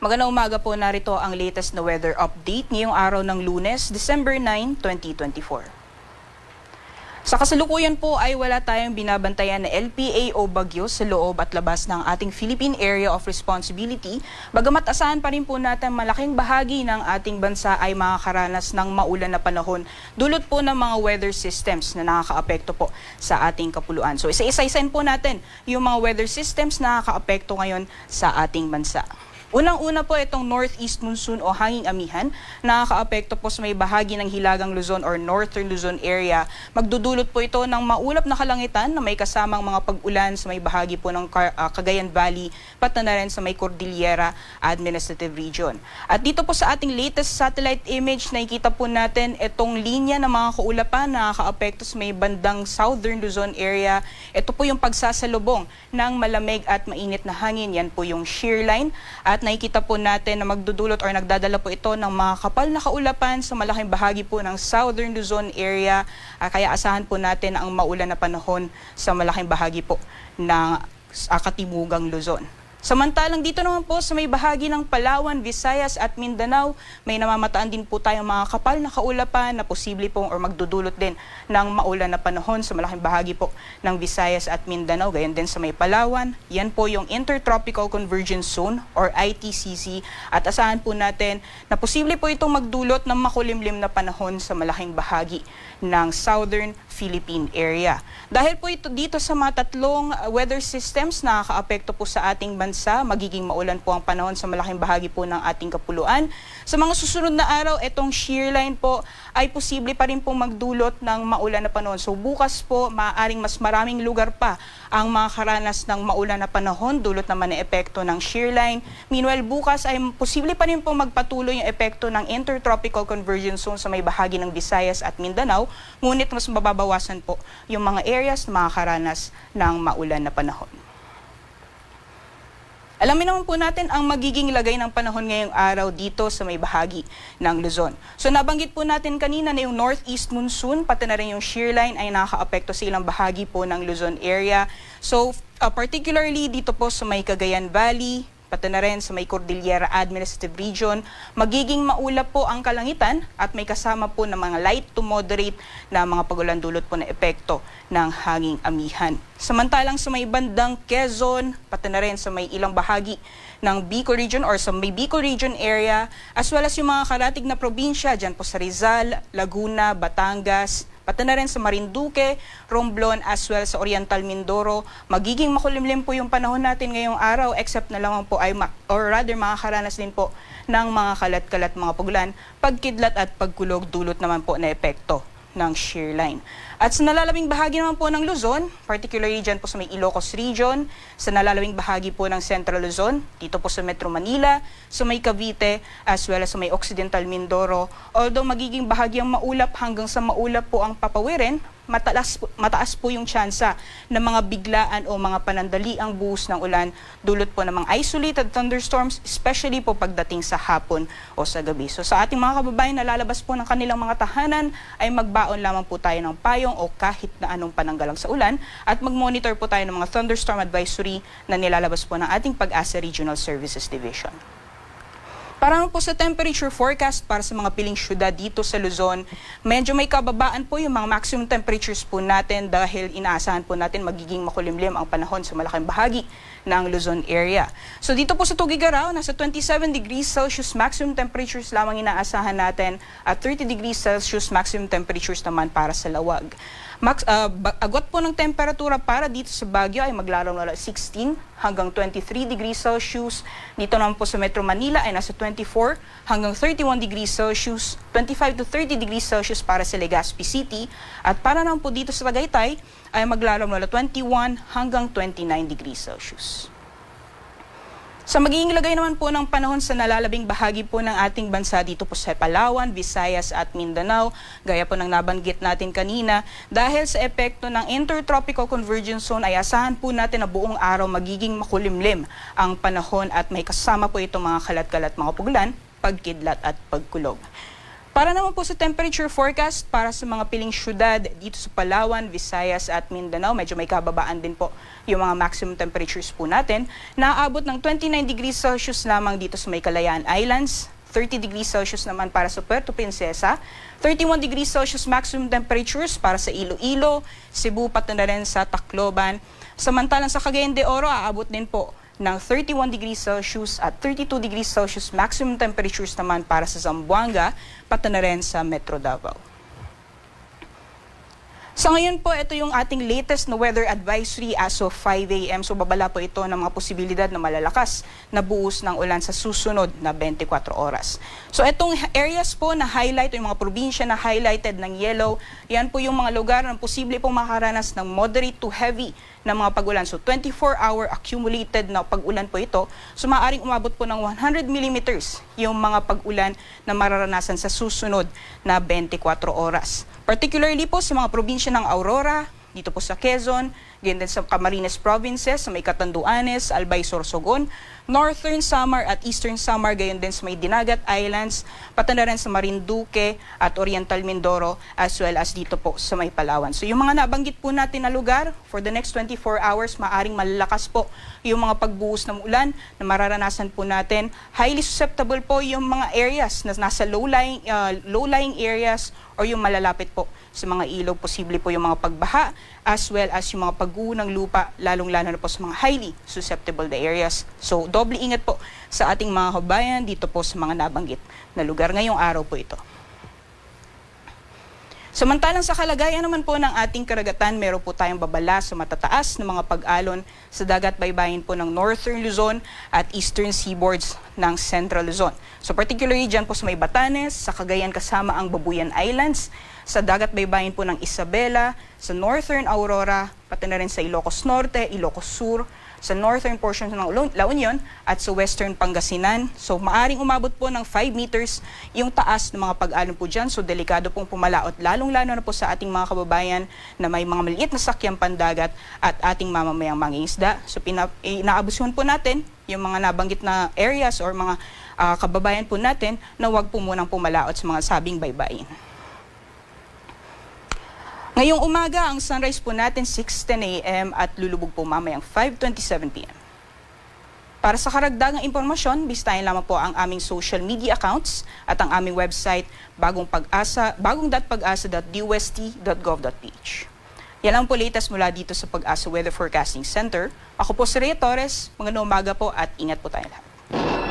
Magandang umaga po, narito ang latest na weather update ngayong araw ng Lunes, December 9, 2024. Sa kasalukuyan po ay wala tayong binabantayan na LPA o bagyo sa loob at labas ng ating Philippine Area of Responsibility. Bagamat asahan pa rin po natin malaking bahagi ng ating bansa ay makakaranas ng maulan na panahon. Dulot po ng mga weather systems na nakakaapekto po sa ating kapuluan. So isa-isayin po natin yung mga weather systems na nakakaapekto ngayon sa ating bansa. Unang-una po itong northeast monsoon o hanging amihan, nakakaapekto po sa may bahagi ng Hilagang Luzon or Northern Luzon area. Magdudulot po ito ng maulap na kalangitan na may kasamang mga pag-ulan sa may bahagi po ng Cagayan Valley, pati na rin sa may Cordillera Administrative Region. At dito po sa ating latest satellite image, nakikita po natin itong linya ng mga kaulapan na nakakaapekto sa may bandang Southern Luzon area. Ito po yung pagsasalubong ng malamig at mainit na hangin. Yan po yung shear line. At nakikita po natin na magdudulot or nagdadala po ito ng mga kapal na kaulapan sa malaking bahagi po ng Southern Luzon area. Kaya asahan po natin ang maulan na panahon sa malaking bahagi po ng Katimugang Luzon. Samantalang dito naman po sa may bahagi ng Palawan, Visayas at Mindanao, may namamataan din po tayong mga kapal na kaulapan na posible pong or magdudulot din ng maulan na panahon sa malaking bahagi po ng Visayas at Mindanao. Gayon din sa may Palawan, yan po yung Intertropical Convergence Zone or ITCZ, at asahan po natin na posible po itong magdulot ng makulimlim na panahon sa malaking bahagi ng Southern Philippine area. Dahil po ito dito sa mga tatlong weather systems na nakakaapekto po sa ating bansa, magiging maulan po ang panahon sa malaking bahagi po ng ating kapuluan. Sa mga susunod na araw, itong shear line po ay posible pa rin pong magdulot ng maulan na panahon. So bukas po, maaaring mas maraming lugar pa ang makakaranas ng maulan na panahon, dulot naman ng epekto ng shear line. Meanwhile, bukas ay posible pa rin pong magpatuloy yung epekto ng Intertropical Convergence Zone sa may bahagi ng Visayas at Mindanao, ngunit mas mababawasan po yung mga areas na makakaranas ng maulan na panahon. Alamin naman po natin ang magiging lagay ng panahon ngayong araw dito sa may bahagi ng Luzon. So nabanggit po natin kanina na yung northeast monsoon, pati na rin yung shear line ay nakakaapekto sa ilang bahagi po ng Luzon area. So particularly dito po sa may Cagayan Valley, pati na rin sa may Cordillera Administrative Region, magiging maulap po ang kalangitan at may kasama po ng mga light to moderate na mga pagulan dulot po na epekto ng hanging amihan. Samantalang sa may bandang Quezon, pati na rin sa may ilang bahagi ng Bicol Region or sa may Bicol Region area, as well as yung mga karatig na probinsya, dyan po sa Rizal, Laguna, Batangas, pati na rin sa Marinduque, Romblon, as well sa Oriental Mindoro, magiging makulimlim po yung panahon natin ngayong araw, except na lang po ay makakaranas din po ng mga kalat-kalat mga pagulan, pagkidlat at pagkulog, dulot naman po na epekto ng shear line. At sa nalalabing bahagi naman po ng Luzon, particularly dyan po sa may Ilocos Region, sa nalalabing bahagi po ng Central Luzon, dito po sa Metro Manila, sa may Cavite, as well as sa may Occidental Mindoro, although magiging bahagyang maulap hanggang sa maulap po ang papawirin, mataas po yung tsansa ng mga biglaan o mga panandaliang buhos ng ulan, dulot po ng mga isolated thunderstorms, especially po pagdating sa hapon o sa gabi. So sa ating mga kababayan na lalabas po ng kanilang mga tahanan, ay magbaon lamang po tayo ng payong o kahit na anong pananggalang sa ulan, at mag-monitor po tayo ng mga thunderstorm advisory na nilalabas po ng ating Pag-asa Regional Services Division. Para po sa temperature forecast para sa mga piling syudad dito sa Luzon, medyo may kababaan po yung mga maximum temperatures po natin dahil inaasahan po natin magiging makulimlim ang panahon sa malaking bahagi ng Luzon area. So dito po sa Tugigaraw, nasa 27 degrees Celsius maximum temperatures lamang inaasahan natin at 30 degrees Celsius maximum temperatures naman para sa Lawag. Agwat po ng temperatura para dito sa Baguio ay maglalaro 16 hanggang 23 degrees Celsius. Dito naman po sa Metro Manila ay nasa 24 hanggang 31 degrees Celsius, 25 to 30 degrees Celsius para sa Legazpi City. At para naman po dito sa Tagaytay ay maglalaro 21 hanggang 29 degrees Celsius. Sa magiging lagay naman po ng panahon sa nalalabing bahagi po ng ating bansa dito po sa Palawan, Visayas at Mindanao, gaya po ng nabanggit natin kanina, dahil sa epekto ng Intertropical Convergence Zone ay asahan po natin na buong araw magiging makulimlim ang panahon at may kasama po itong mga kalat-kalat mga pugulan, pagkidlat at pagkulog. Para naman po sa temperature forecast para sa mga piling syudad dito sa Palawan, Visayas at Mindanao, medyo may kababaan din po yung mga maximum temperatures po natin. Naaabot ng 29 degrees Celsius lamang dito sa may Kalayaan Islands, 30 degrees Celsius naman para sa Puerto Princesa, 31 degrees Celsius maximum temperatures para sa Iloilo, Cebu, pati na rin sa Tacloban. Samantalang sa Cagayan de Oro, aabot din po ng 31 degrees Celsius at 32 degrees Celsius maximum temperatures naman para sa Zamboanga, pati na rin sa Metro Davao. Sa ngayon po, ito yung ating latest na weather advisory as of 5 a.m. So babala po ito ng mga posibilidad na malalakas na buhos ng ulan sa susunod na 24 oras. So itong areas po na highlight, yung mga probinsya na highlighted ng yellow, yan po yung mga lugar na posible pong makaranas ng moderate to heavy na mga pag-ulan. So 24-hour accumulated na pag-ulan po ito. So maaaring umabot po ng 100 millimeters yung mga pag-ulan na mararanasan sa susunod na 24 oras. Particularly po sa mga probinsya ng Aurora, dito po sa Quezon, ganyan din sa Camarines Provinces, sa may Catanduanes, Albay, Sorsogon, Northern Samar at Eastern Samar, gayon din sa may Dinagat Islands, pati na rin sa Marinduque at Oriental Mindoro, as well as dito po sa may Palawan. So yung mga nabanggit po natin na lugar, for the next 24 hours, maaring malalakas po yung mga pagbuhos ng ulan na mararanasan po natin. Highly susceptible po yung mga areas na nasa low-lying areas or yung malalapit po sa mga ilog, posible po yung mga pagbaha as well as yung mga pagguho ng lupa, lalong-lalo na po sa mga highly susceptible na areas. So, doble ingat po sa ating mga kabayan dito po sa mga nabanggit na lugar ngayong araw po ito. Samantalang sa kalagayan naman po ng ating karagatan, meron po tayong babala sa matataas na mga pag-alon sa dagat baybayin po ng Northern Luzon at Eastern Seaboards ng Central Luzon. So particularly dyan po sa may Batanes, sa Cagayan kasama ang Babuyan Islands, sa dagat baybayin po ng Isabela, sa Northern Aurora, pati na rin sa Ilocos Norte, Ilocos Sur, sa northern portion ng La Union at sa western Pangasinan. So maaring umabot po ng 5 meters yung taas ng mga pag-alon po dyan. So delikado pong pumalaot, lalong-lalo na po sa ating mga kababayan na may mga maliit na sakyang pandagat at ating mamamayang mangingisda. So inaabusuhan po natin yung mga nabanggit na areas or mga kababayan po natin na huwag po munang pumalaot sa mga sabing baybayin. Ngayong umaga, ang sunrise po natin 6:10 a.m. at lulubog po mamayang 5:27 p.m. Para sa karagdagang impormasyon, bisitahin lamang po ang aming social media accounts at ang aming website bagong.pag-asa.dust.gov.ph. Yan lang po latest mula dito sa Pag-asa Weather Forecasting Center. Ako po si Rhea Torres. Magandang umaga po at ingat po tayo lahat.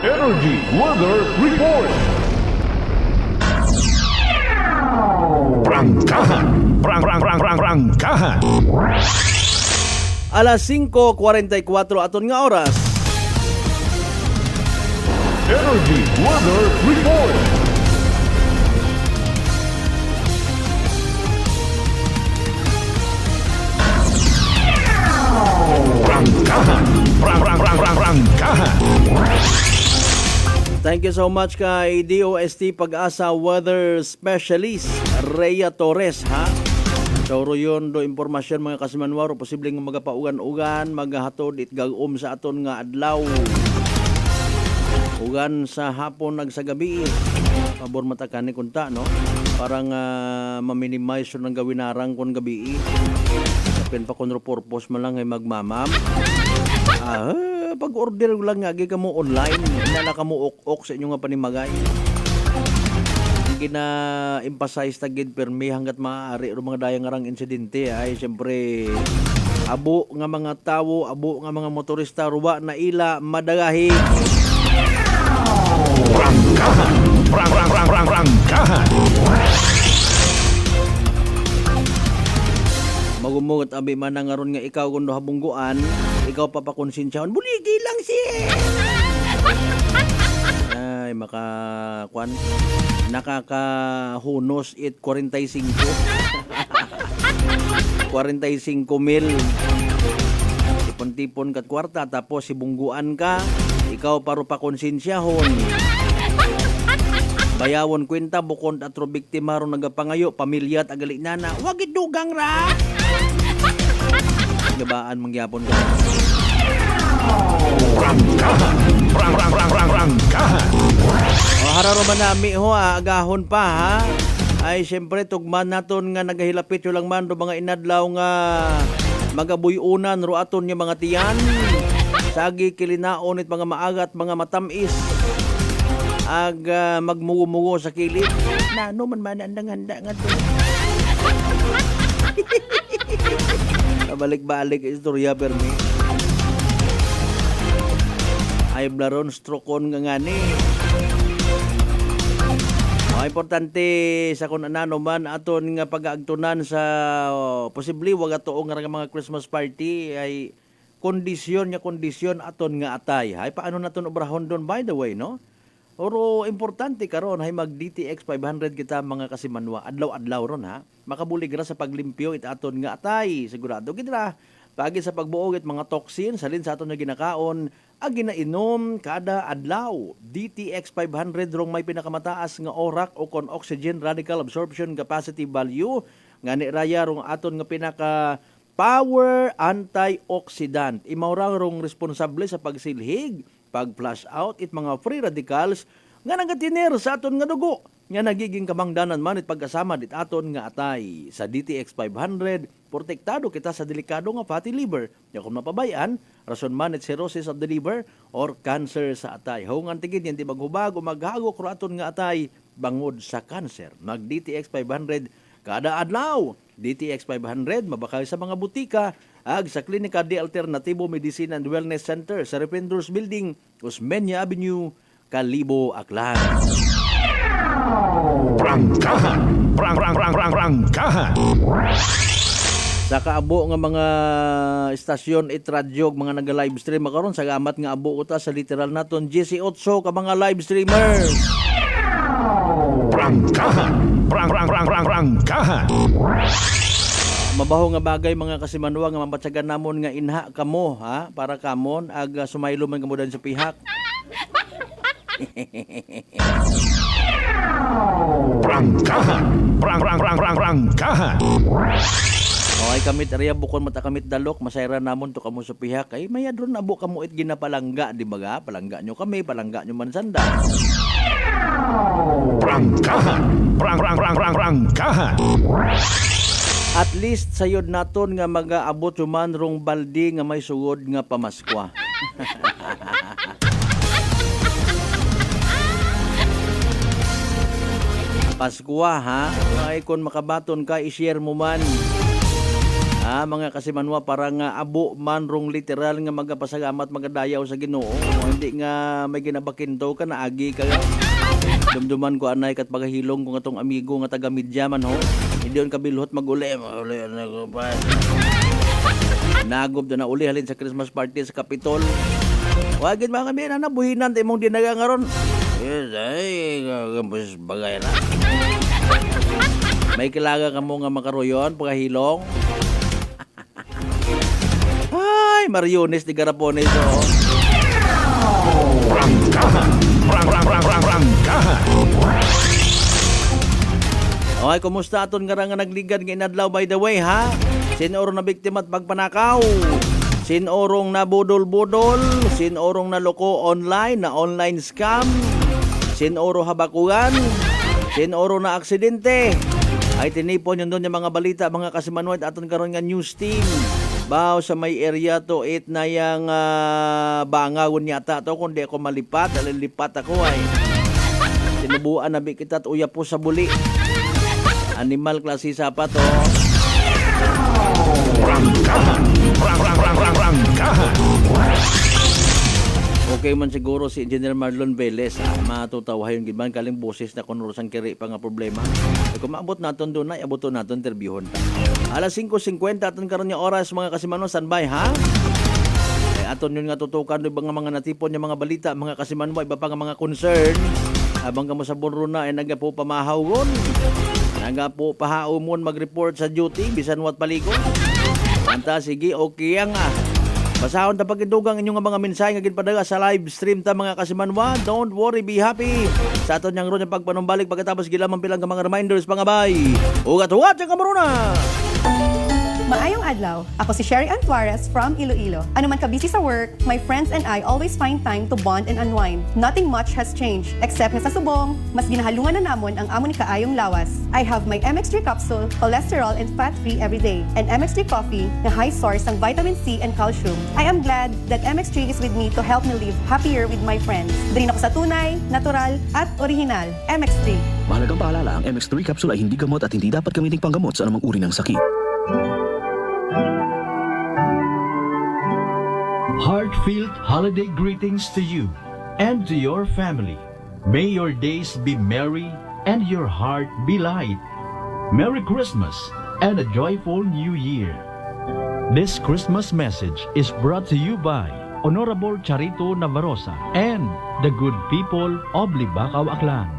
Energy Weather Report. Prangkahan! Prangkahan! Alas 5:44 aton nga oras. Energy Weather Report. Prangkahan! Prangkahan! Thank you so much kay DOST Pag-asa Weather Specialist Rhea Torres, ha? So yun do impormasyon mga kasimanwaro, posibleng magapaugan-ugan, maghatod it gagom sa aton nga adlaw. Ugan sa hapon ag sa gabi. Pabor matakani kunta, no? Parang ma-minimize ng gawinarang kon gabi. Kapin pa kon purpose man lang ay magmamam. Pag-order lang nga ka mo online, na ka mo ok sa inyo nga panimagay. Gina-emphasize tagid permi hanggat maaari o mga dayang ngarang insidente ay siyempre abo nga mga tawo, abo nga mga motorista ruwa na ila madagahi. Prangkahan! Prangkahan! Magumugot abi man nga ron nga ikaw kundo habungguan, ikaw papakonsensyahan, buligi lang siya. Ay nakakahunos it 45. 45,000. Tipon-tipon kat kwarta tapos sibungguan ka, ikaw paro pakonsensyahon. Bayawon kwenta bukod at ro biktima ron nagapangayo, pamilya at agali nana, wag idugang ra. Gabaan mangyapon ka. Prangkahan! O hararo man nami ho, agahon pa ha. Ay siyempre tugman naton nga nagahilapit yung lang man do mga inadlaw nga magabuyunan ro aton yung mga tiyan. Sagi kilinaon it mga maagat, mga matamis. Ag magmugo-mugo sa kilid. Nano man andang-handa nga to. Balik-balik istorya permi. Ay blaron stroke on nga ngani. Importante sa kung ano man aton nga pag-aagtunan sa posible wag atoong nga mga Christmas party ay kondisyon aton nga atay. Hay paano naton obrahon doon by the way, no? Oro importante karon hay mag DTX 500 kita mga kasimanwa adlaw-adlaw ron ha. Makabulig ra sa paglimpyo it aton nga atay. Sigurado gid ra pagi sa pagbuog it mga toxin salin sa aton nga ginakaon ag ginainom kada adlaw. DTX 500 rong may pinakamataas nga ORAC o kon oxygen radical absorption capacity value nga ni raya rong aton nga pinaka power antioxidant. Imaw rong responsable sa pagsilhig, pag-flush out it mga free radicals nga nagatiner sa aton nga dugo nga nagiging kamangdanan man it pagkasama dit aton nga atay. Sa DTX 500 protektado kita sa delikado nga fatty liver nga kung mapabayan rason man it cirrhosis of the liver or cancer sa atay. Hungan tigid yan di maghubag o maghagok ro aton nga atay bangod sa cancer. Mag DTX 500 kada adlaw. DTX 500 mabakay sa mga butika ag sa Klinika de Alternativo Medicine and Wellness Center sa Rependors Building, Osmeña Avenue, Kalibo, Aklan. Prangkahan! Prangkahan! Sa kaabo nga mga istasyon it radyo mga naga-live stream makaron sa gamat nga abo uta sa literal naton 18 ka mga live streamers. Prangkahan! Prangkahan! Mabaho nga bagay mga kasimanwa nga mabatsagan namon nga inha kamo ha para kamon ag sumaylo man kamo dan sa pihak. Prangkahan! Prangkahan! Okay, kamit area bukon mata kamit dalok masayra namon to kamo sa pihak ay mayadron abo kamo it ginapalangga di ba ga palangga nyo kami palangga nyo man sanda. Prangkahan! Prangkahan! At least sayod naton nga mag-aabot man rong baldi nga may sugod nga pamaskwa. Paskwa ha, ay kung makabaton ka i-share mo man. Mga kasimanwa para nga abo man rong literal nga magapasagamat magadayaw sa Ginoo. Hindi nga may ginabakinto ka na agi ka. Dumduman ko anay kat pagahilong ko nga tong amigo nga taga Midya man ho. Hindi yun kabilhot mag-uli na ko pa. Nagob na uli halin sa Christmas party sa Capitol. Wagin mga kami na buhinan tayo mong dinaga nga ron. Yes, ay, gambus bagay na. May kilaga ka mo nga makaroyon pagahilong. Ay, Mariones di Garapones oh. Prangkahan! Prangkahan! Okay, kumusta aton nga nga nagligad nga inadlaw by the way ha? Sinoro na biktima at pagpanakaw. Sinorong na budol-budol. Sinorong na loko online na online scam. Sinoro habakugan. Sinoro na aksidente. Ay tinipon yun doon yung mga balita mga kasimanwad aton karon nga news team. Bao sa may area to it na yung bangawan yata to kundi ako malipat. Alilipat ako ay. Sinubuan na bikita at uya po sa buli. Animal klase sapat to. Prangkahan! Prangkahan! Okay man siguro si Engineer Marlon Velez matutawayon gid man kaling boses na kunurusan kiri pa nga problema. Kung maabot naton doon ay abuton naton interbyuhon ta. Alas 5:50 aton karon nga oras mga kasimanon standby ha. Ay aton yun nga tutukan do mga natipon nga mga balita mga kasimanon iba pa nga mga concern habang kamo sa Bonrona ay nagapo pamahawgon. Nagapo pahaumon mag-report sa duty bisan wat palikon. Anta sige okay nga. Basahon ta pagidugang inyong mga mensahe nga ginpadaga sa live stream ta mga kasimanwa. Don't worry, be happy. Sa aton yang ron yung pagpanumbalik pagkatapos gilamang pilang mga reminders pangabay. Ugat-ugat sa kamaruna. Maayong adlaw. Ako si Sherry Antuares from Iloilo. Ano man ka busy sa work, my friends and I always find time to bond and unwind. Nothing much has changed except nga sa subong, mas ginahalungan na namon ang amo ni kaayong lawas. I have my MX3 capsule, cholesterol and fat-free every day, and MX3 coffee na high source ng vitamin C and calcium. I am glad that MX3 is with me to help me live happier with my friends. Drin ako sa tunay, natural at original. MX3. Mahalagang paalala, ang MX3 capsule ay hindi gamot at hindi dapat gamiting panggamot sa anumang uri ng sakit. Heartfelt holiday greetings to you and to your family. May your days be merry, and your heart be light. Merry Christmas and a joyful New Year. This Christmas message is brought to you by Honorable Charito Navarroza and the good people of Libacao, Aklan.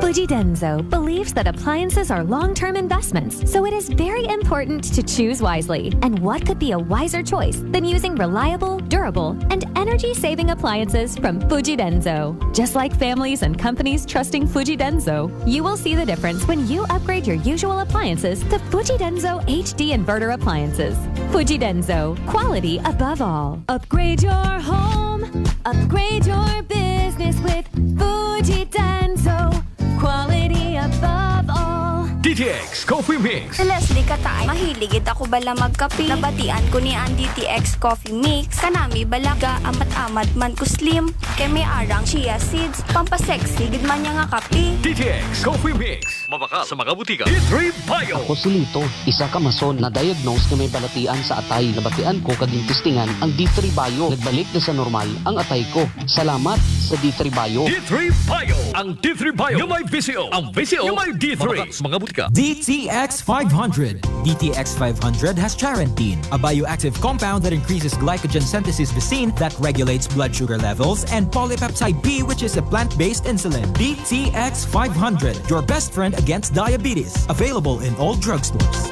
Fuji Denso believes that appliances are long-term investments, so it is very important to choose wisely. And what could be a wiser choice than using reliable, durable, and energy-saving appliances from Fuji Denso? Just like families and companies trusting Fuji Denso, you will see the difference when you upgrade your usual appliances to Fuji Denso HD inverter appliances. Fuji Denso, quality above all. Upgrade your home, upgrade your business with Fuji Denso. Quality above all. DTX Coffee Mix. Leslie Katay, mahiligid ako bala magkape. Nabatian ko ni ang DTX Coffee Mix. Kanami balaga amat-amat man ko slim. Kay may arang chia seeds. Pampasexy gid man niya nga kape. DTX Coffee Mix. Mabaka sa mga butika. D3 Bio. Ako si Lito, isa ka mason na diagnose na may balatian sa atay. Nabatian ko kaging testingan ang D3 Bio. Nagbalik na sa normal ang atay ko. Salamat sa D3 Bio. D3 Bio. Ang D3 Bio yung may VCO. Ang VCO yung may D3. Mabaka sa mga butika. DTX 500. DTX 500 has charantine, a bioactive compound that increases glycogen synthesis Vicine that regulates blood sugar levels, and polypeptide B, which is a plant-based insulin. DTX 500, your best friend against diabetes. Available in all drugstores.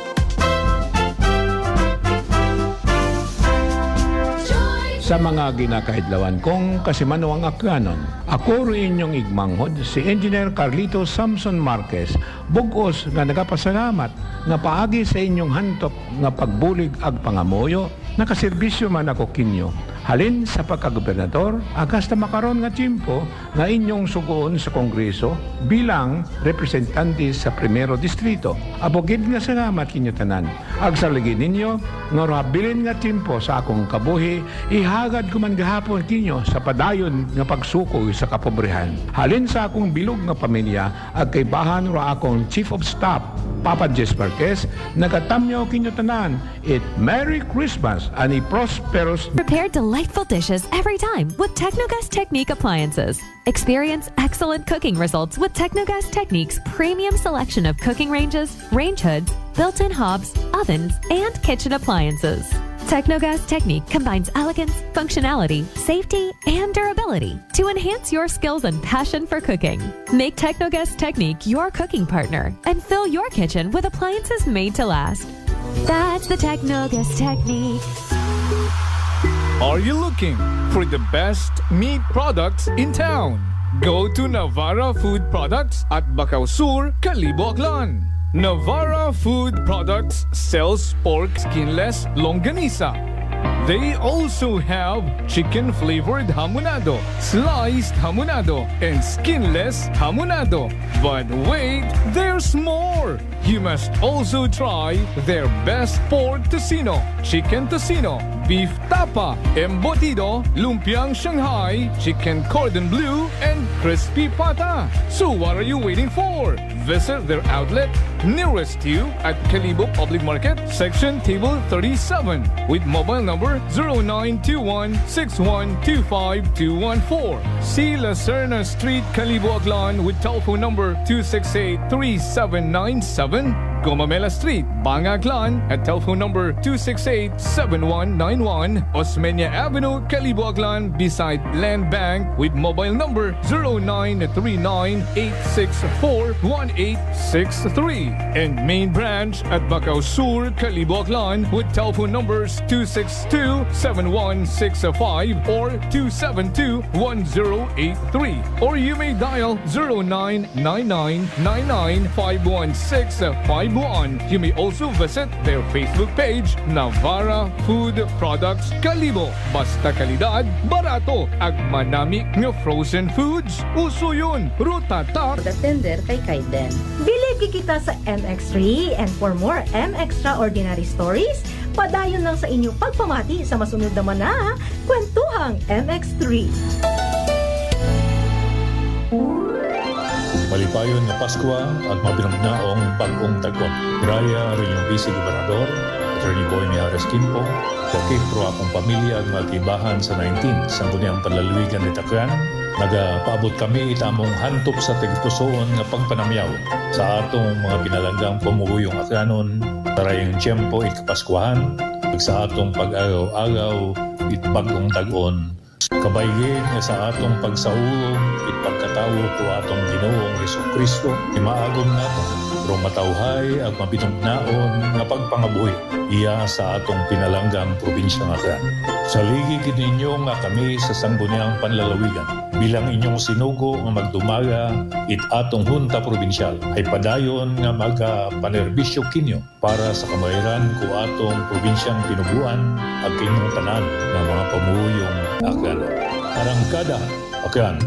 Sa mga ginakahidlawan kong kasimanuang aklanon, ako rin inyong igmanghod si Engineer Carlito Samson Marquez, bugos nga nagapasalamat nga paagi sa inyong hantok nga pagbulig ag pangamoyo, nakaserbisyo man ako kinyo. Halin sa pagkagobernador, agas na makaroon nga tiyempo nga inyong sugoon sa Kongreso bilang representante sa Primero Distrito. Abogid nga salamat kinyo tanan. Agsaligin ninyo, nga rabilin nga tiyempo sa akong kabuhi, ihagad ko man gahapon kinyo sa padayon nga pagsuko sa kapobrehan. Halin sa akong bilog nga pamilya, ag kaibahan ra akong Chief of Staff, Papa Jess Marquez, nagatamyaw kinyo tanan. Merry Christmas and a prosperous... Prepare delightful dishes every time with Technogas Technique appliances. Experience excellent cooking results with Technogas Technique's premium selection of cooking ranges, range hoods, built-in hobs, ovens, and kitchen appliances. Technogas Technique combines elegance, functionality, safety, and durability to enhance your skills and passion for cooking. Make Technogas Technique your cooking partner and fill your kitchen with appliances made to last. That's the Technogas Technique. Are you looking for the best meat products in town? Go to Navara Food Products at Bacau Sur, Calibo, Aklan. Navara Food Products sells pork skinless longanisa. They also have chicken-flavored hamonado, sliced hamonado, and skinless hamonado. But wait, there's more! You must also try their best pork tocino, chicken tocino, beef tapa, embutido, lumpiang Shanghai, chicken cordon bleu, and crispy pata. So what are you waiting for? Visit their outlet nearest you at Calibo Public Market, section table 37, with mobile number 0921-6125-214. See La Serna Street, Calibo, Aklan, with telephone number 268-3797. Gomamela Street, Bangaklan, at telephone number 268-7191. Osmeña Avenue, Calibo, Aklan, beside Land Bank, with mobile number 0939-864-1863. And main branch at Bacau Sur, Calibo, Aklan, with telephone numbers 262-7165 or 272-1083. Or you may dial 0999-99-51651. You may also visit their Facebook page, Navara Food Products Calibo. Basta kalidad, barato, ag manami nga frozen foods. Uso yun, ruta tak. The tender kay Kaiden. Bilib kita sa MX3, and for more MXtraordinary stories, padayon lang sa inyong pagpamati sa masunod naman na Kwentuhang MX3. Malipayon nga Pasko at mabinagnaong bagong tagon. Graya rin yung Vice Gobernador, Attorney Boy Mijares Quimpo, wakil pro akong pamilya at maltibahan sa 19 sa buniyang palaluigan ni Takyan, Nagapaabot kami itamong hantop sa tigpusoon nga pagpanamyaw sa atong mga pinalanggang pamuyong akanon, tarayang tiyempo it Paskwahan, sa atong pag-agaw-agaw it bagong tag-on. Kabaygin nga sa atong pagsaulong it pagkatawo ko atong Ginoong Jesucristo, imaagom nato, pero matawhay at mabitugnaon nga pagpangabuhi iya sa atong pinalanggang probinsya nga kan. Saligid ninyo nga kami sa sangguniang panlalawigan bilang inyong sinugo nga magdumaga it atong hunta probinsyal ay padayon nga magapanerbisyo kinyo para sa kamahiran ko atong probinsyang tinubuan at inyong tanan ng mga pamuyong akan. Arangkada akan.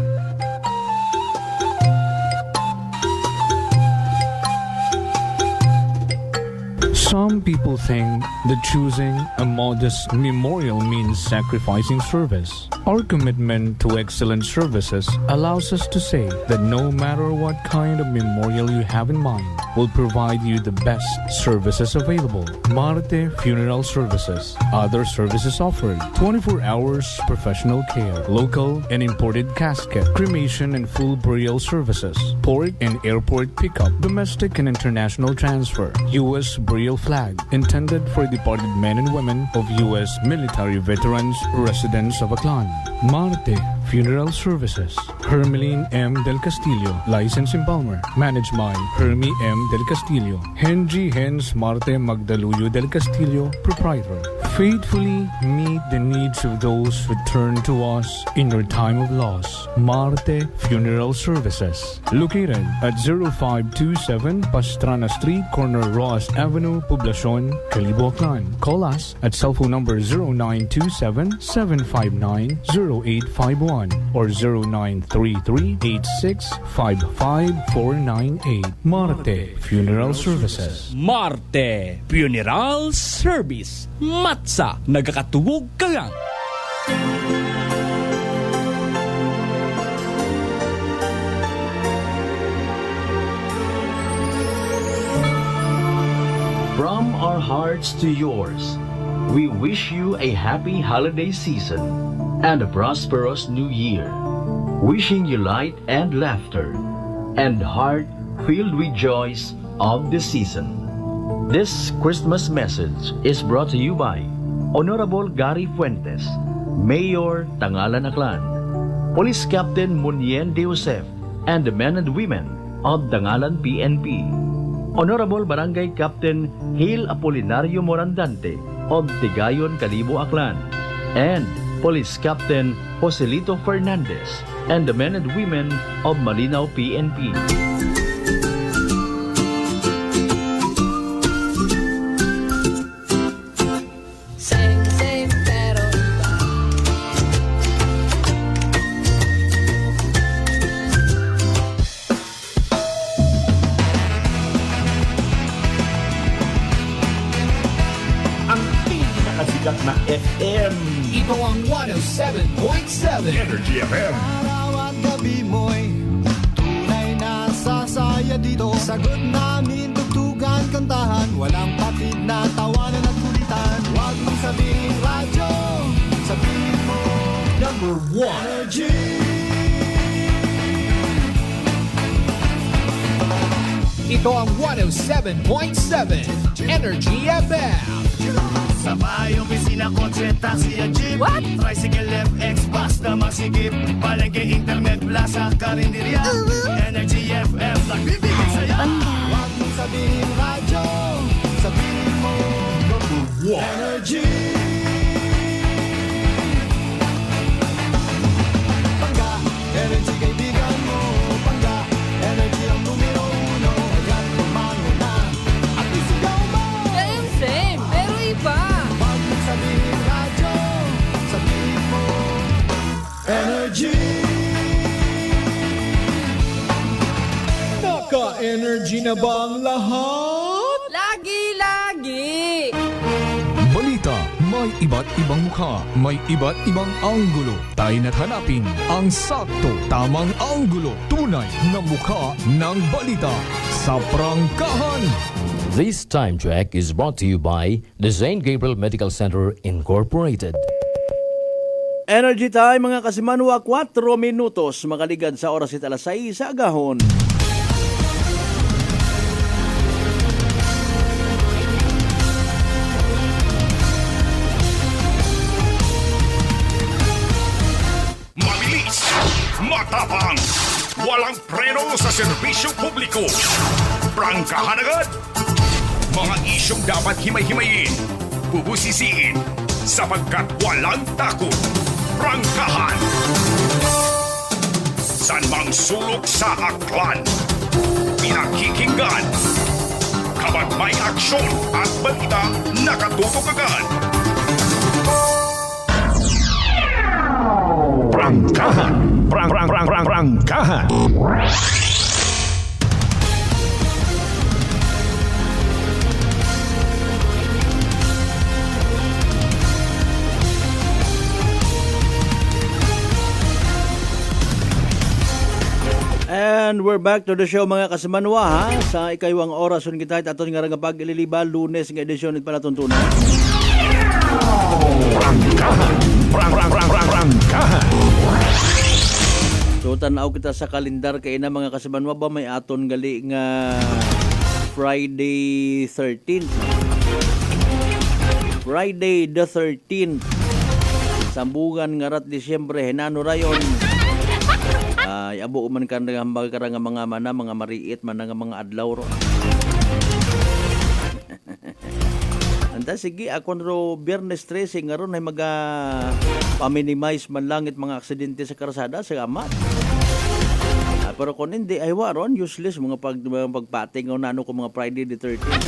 Some people think that choosing a modest memorial means sacrificing service. Our commitment to excellent services allows us to say that no matter what kind of memorial you have in mind, we'll provide you the best services available. Marte Funeral Services. Other services offered: 24 hours professional care, local and imported casket, cremation and full burial services, port and airport pickup, domestic and international transfer, U.S. burial flag, intended for departed men and women of U.S. military veterans residents of Aklan. Marte Funeral Services. Hermeline M. Del Castillo, License in Palmer. Managed by Hermie M. Del Castillo. Henry Hens Marte Magdaluyo Del Castillo, Proprietor. Faithfully meet the needs of those who turn to us in your time of loss. Marte Funeral Services. Located at 0527 Pastrana Street, corner Ross Avenue, Poblacion, Calibo, Aklan. Call us at cell phone number 0927-759-0851 or 0933-8655-498. Marte Funeral Services. Marte Funeral Service. Matsa, nagakatuwog kagang. From our hearts to yours, we wish you a happy holiday season and a prosperous new year. Wishing you light and laughter and heart filled with joys of the season. This Christmas message is brought to you by Honorable Gary Fuentes, Mayor Tangalan Aklan, Police Captain Munien De Josef, and the men and women of Tangalan PNP, Honorable Barangay Captain Hale Apolinario Morandante of Tigayon, Calibo, Aklan, and Police Captain Joselito Fernandez and the men and women of Malinaw PNP. Na FM. Ito ang 107.7 Energy FM. Araw at gabi mo'y tunay na sasaya dito. Sagot namin, tugtugan, kantahan. Walang patid na tawanan at kulitan. Huwag mong sabihin radyo, sabihin mo Number 1 Energy. Ito ang 107.7 Energy FM. Sa bahay, opisina, kotse, taxi at jeep. What? Tricycle, FX, basta masikip. Palengke, internet, plaza, karinderya. Energy FM, nagbibigay saya. Huwag mong sabihin radyo, sabihin mo Number 1 Energy. Pangga, energy kaibigan mo. Pangga, energy ang numero 1. Agad tumango na at isigaw mo. Same, pero iba. Huwag mong sabihin radyo, sabihin mo Energy. Naka-energy na ba ang lahat? Lagi-lagi. Balita, may iba't ibang mukha, may iba't ibang anggulo. Tayo na't hanapin ang sakto, tamang anggulo, tunay na mukha ng balita sa prangkahan. This time check is brought to you by the St. Gabriel Medical Center Incorporated. Energy time mga kasimanwa, 4 minutos makaligad sa oras at alas 6 sa agahon. Mabilis, matapang, walang preno sa serbisyo publiko. Prangkahan agad. Mga isyong dapat himay-himayin, bubusisiin, sapagkat walang takot. Prangkahan. San mang sulok sa aklan, pinakikinggan. Kapag may aksyon at balita, nakatutok agad. Prangkahan. Prangkahan. And we're back to the show mga kasimanwa ha. Sa ikaywang oras on kita at aton nga ragapag ililiba Lunes nga edisyon it pala tuntunan. Prangkahan. So tanaw kita sa kalendar kay na mga kasimanwa ba may aton gali nga Friday 13th. Friday the 13th. Sambugan nga rat Disyembre henano rayon. Ay abo man kan nga hambal karang mga mana mga mariit man nga mga adlaw ro. Anta sige akon ro Biyernes 13 nga ron ay maga pa-minimize man langit mga aksidente sa karsada sa amat. Pero kung hindi ay waron useless mga pagpating o nano ko mga Friday the 13th.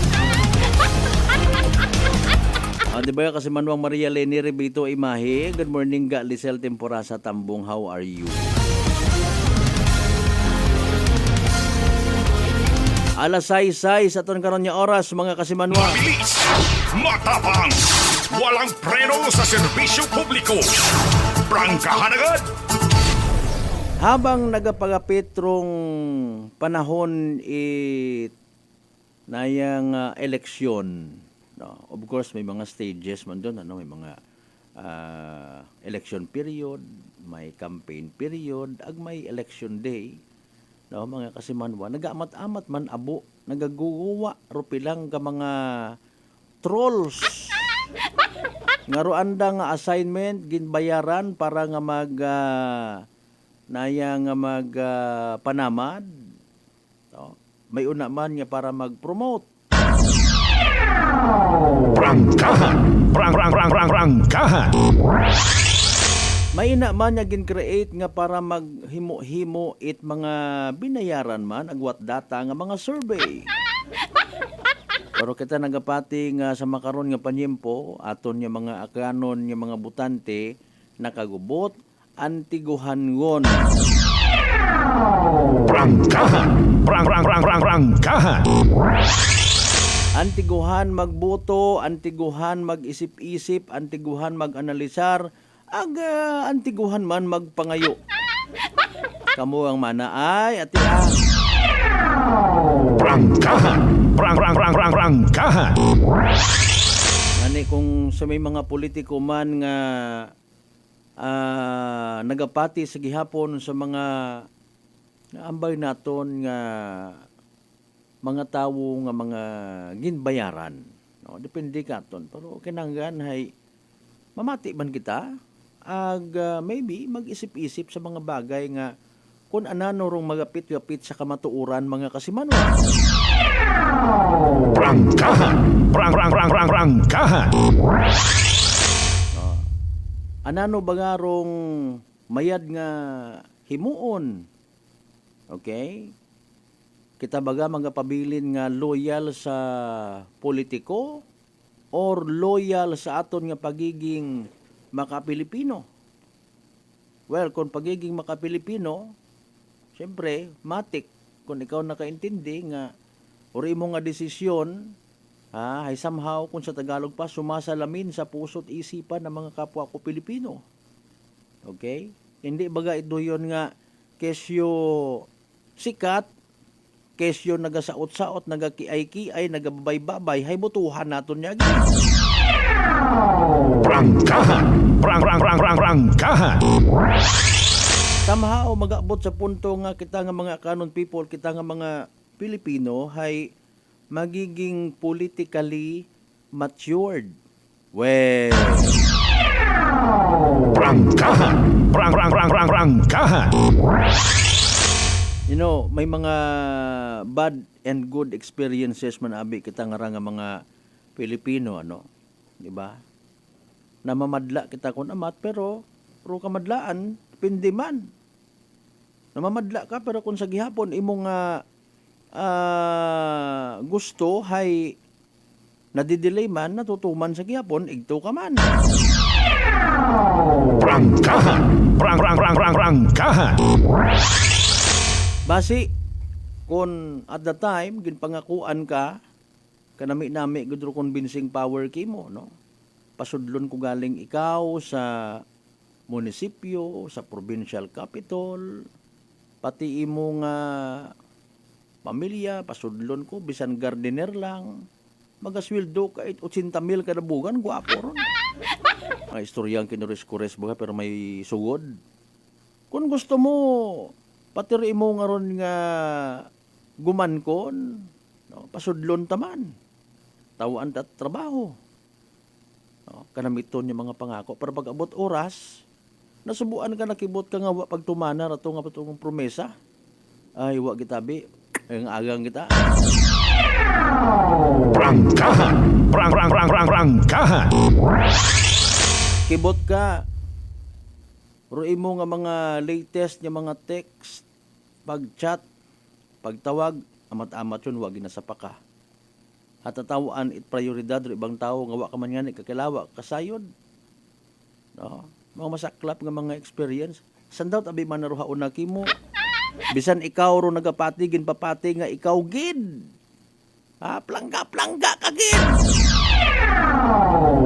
Di ba kasi Manuang Maria Leni Rebito Imahe. Good morning ga Lisel Temporasa Tambong, how are you? Alas 6 sa aton karon nga oras mga kasimanwa. Mabilis, matapang, walang preno sa serbisyo publiko. Prangkahan agad. Habang nagapagapitrong panahon nayang eleksyon, no, of course may mga stages man doon, ano, may mga election period, may campaign period, ag may election day. No, mga kasimanwa, nagaamat-amat man abo, nagaguwa rupilang ka mga trolls. Ngaruanda nga assignment ginbayaran para nga panamad. No, may una man nga para mag-promote. Prangkahan. May ina man nga gin-create nga para maghimo-himo it mga binayaran man agwat data nga mga survey. Pero kita nagapati nga sa makaron nga panyempo aton nga mga akanon nga mga butante nakagubot antiguhangon. Prangkahan. Antiguhan magboto, antiguhan mag-isip-isip, antiguhan mag-analisar, antiguhan man magpangayo. Kamu ang mana ay ati Prangkahan. Ani kung sa may mga politiko man nga nagapati sa gihapon sa mga ambay naton nga mga tawo nga mga ginbayaran, no, depende katon pero kinanggan hay mamati man kita maybe mag-isip-isip sa mga bagay nga kung anano rong magapit-gapit sa kamatuuran mga kasimanwa. Prangkahan. Anano bagarong mayad nga himuon. Okay? Kita baga magapabilin nga loyal sa politiko or loyal sa aton nga pagiging maka-Pilipino. Well, kung pagiging maka-Pilipino, siyempre, matik. Kung ikaw nakaintindi nga, uri mo nga desisyon, ay somehow, kung sa Tagalog pa, sumasalamin sa puso't isipan ng mga kapwa ko Pilipino. Okay? Hindi baga ito yun nga, kesyo sikat, kesyo nagasaot-saot, nagakiay-kiay, nagababay-babay, hay butuhan naton niya. Prangkahan. Somehow mag-abot sa punto nga kita nga mga kanon people, kita nga mga Pilipino ay magiging politically matured. Well, Prangkahan. Prangkahan. you know, may mga bad and good experiences man abi kita nga mga Pilipino, ano, di ba? Namamadla kita kun amat pero kamadlaan pindi man. Namamadla ka pero kung sa gihapon imong gusto hay nadidelay man, natutuman sa gihapon, igto ka man. Prangkahan. Prangkahan. Basi, kung at the time, ginpangakuan ka, kanami-nami, gudro convincing power kimo, no? Pasudlon ko galing ikaw sa munisipyo, sa provincial capital, pati imo nga pamilya, pasudlon ko, bisan gardener lang, magaswildo ka 80,000 kada bugan, guwapo ron. Mga istoryang kinures-kures baga, pero may sugod. Kung gusto mo, patiri mo nga ron nga gumankon, no? Pasudlon taman, tawaan at trabaho. No? Kanamiton yung mga pangako. Pero pag abot oras, nasubuan ka, nakibot ka nga pagtumana, rato nga patungong promesa, ay wa kitabi, ang agang kita. Prangkahan. Prangkahan. Kibot ka, roy mo nga mga latest nga mga text, pag-chat, pagtawag, amat-amat yun, wag ginasapa ka. At tatawaan it prioridad, ro ibang tao, nga wa ka man yan, ikakilawa, kasayod. No? Mga masaklap nga mga experience. Sandaw tabi man naruhaon na kimo. Bisan ikaw ro nagapatigin papati nga ikaw gid. Plangga ka gid.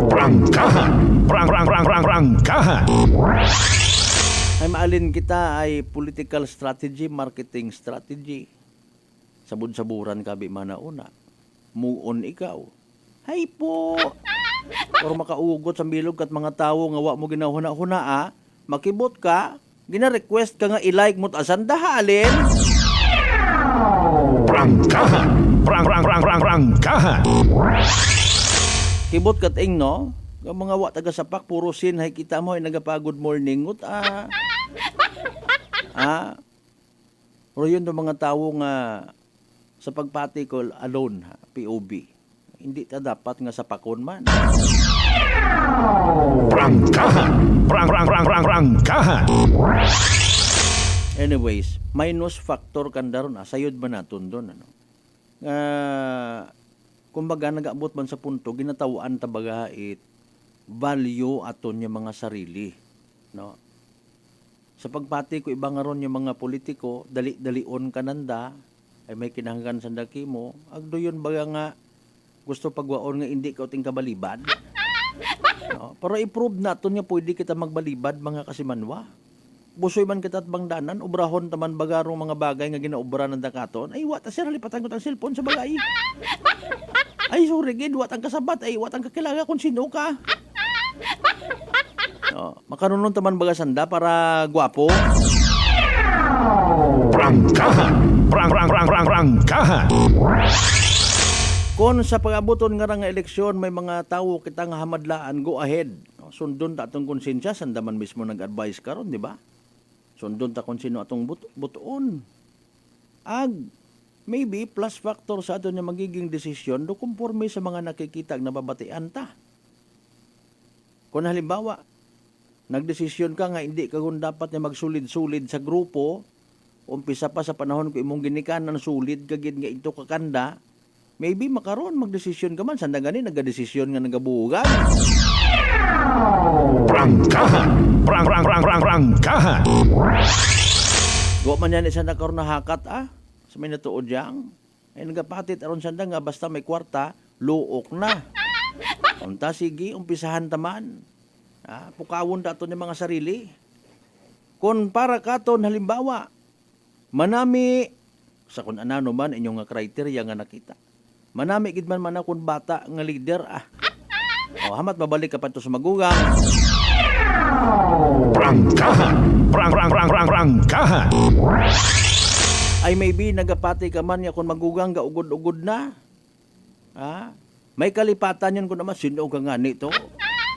Prangkahan. Prangkahan. Ay maalin kita ay political strategy, marketing strategy. Sabud-saburan ka bi manauna. Muon ikaw. Hay po. Or makaugot sa bilog kat mga tao nga wa mo ginahuna-huna makibot ka, gina-request ka nga i-like mo't asan dahalin. Prangkahan. Prangkahan. Kibot kat ing no, ang mga wa taga sapak puro sin hay kita mo ay nagapa-good morning ngut Pero yun do mga tao nga sa pagpati ko alone, POB. Hindi ta dapat nga sapakon man. Prangkahan. Prangkahan. Anyways, minus factor kandaron sayod ba naton doon, ano? Kumbaga nag-abot man sa punto ginatawaan ta baga it value aton yung mga sarili, no? Sa pagpati ko iba nga ron yung mga politiko, dali-dalion kananda ay may kinahanggan sa daki mo, agdo yun baga nga gusto pagwaon nga hindi ka uting kabalibad. No? Para i-prove naton nga pwede kita magbalibad mga kasimanwa. Busoy man kita at bangdanan, ubrahon taman bagarong mga bagay nga ginaubra ng dakaton, ay wata sir, lipatangot ang cellphone sa bagay. Ay sorry gid, watang kasabat, ay watang kakilala kung sino ka. No, makaroon taman baga sanda para gwapo. Prangkahan. Prangkahan. Kung sa pag-abuton nga nga eleksyon may mga tao kita nga hamadlaan, go ahead. No, sundon ta atong konsensya, sandaman mismo nag-advise karon, di ba? Sundon ta kung sino atong buton. Maybe plus factor sa aton nga magiging desisyon do konforme sa mga nakikita na babatian ta. Kung halimbawa, nagdesisyon ka nga hindi ka kung dapat na magsulid-sulid sa grupo, umpisa pa sa panahon ko imong ginikanan sulid kagid nga ito kakanda, maybe makaron magdesisyon ka man, sanda gani nagdesisyon nga nagabugan. Prangkahan. Prangkahan. Go man yan isa na karon na hakat sa may natuod yang. Ay nagapatit aron sanda nga basta may kwarta, luok na. Unta sige, umpisahan taman. Pukawon dato ni mga sarili. Kung para katon halimbawa, manami sa kun anano man inyong nga criteria nga nakita. Manami gid man kun bata nga leader hamat babalik ka pa to sa magugang. Prangkahan. Ay maybe nagapati ka man ya kung magugang ga ugod-ugod na. Ha? May kalipatan yun ko naman sino ka nga nito.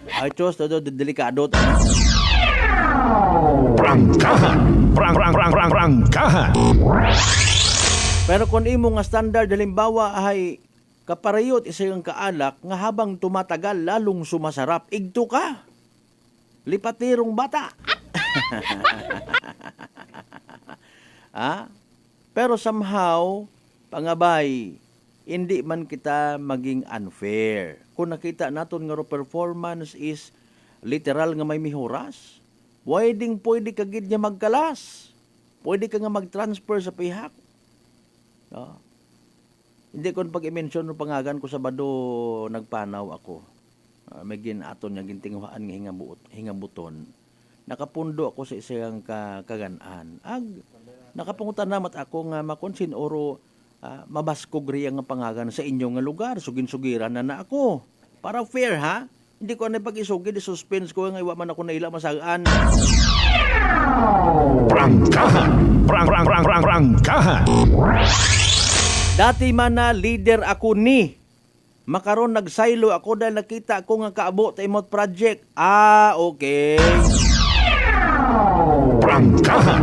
Ay Diyos, todo delikado to. Prangkahan. Pero kung imo nga standard halimbawa ay kaparayot isa yung kaalak nga habang tumatagal lalong sumasarap. Igto ka. Lipatirong bata. Ha? Pero somehow, pangabay, hindi man kita maging unfair. Kung nakita naton nga performance is literal nga may mihuras, pwede ka gid nga magkalas. Pwede ka nga mag-transfer sa pihak. No? Hindi ko pag-i-mention no pangagan ko sa bado nagpanaw ako. May ginaton nga gintinghuan nga hingabuton. Nakapundo ako sa isang kaganaan. Nakapungutan namat ako nga makonsin oro mabaskog riya nga pangagan sa inyong nga lugar. Sugin-sugiran na ako. Para fair ha? Hindi ko na pag-isugi, di suspense ko nga iwa man ako na ila masagaan. Prangkahan. Dati man na leader ako ni. Makaron nagsaylo ako dahil nakita ko nga kaabo ta imot project. Okay. Prangkahan.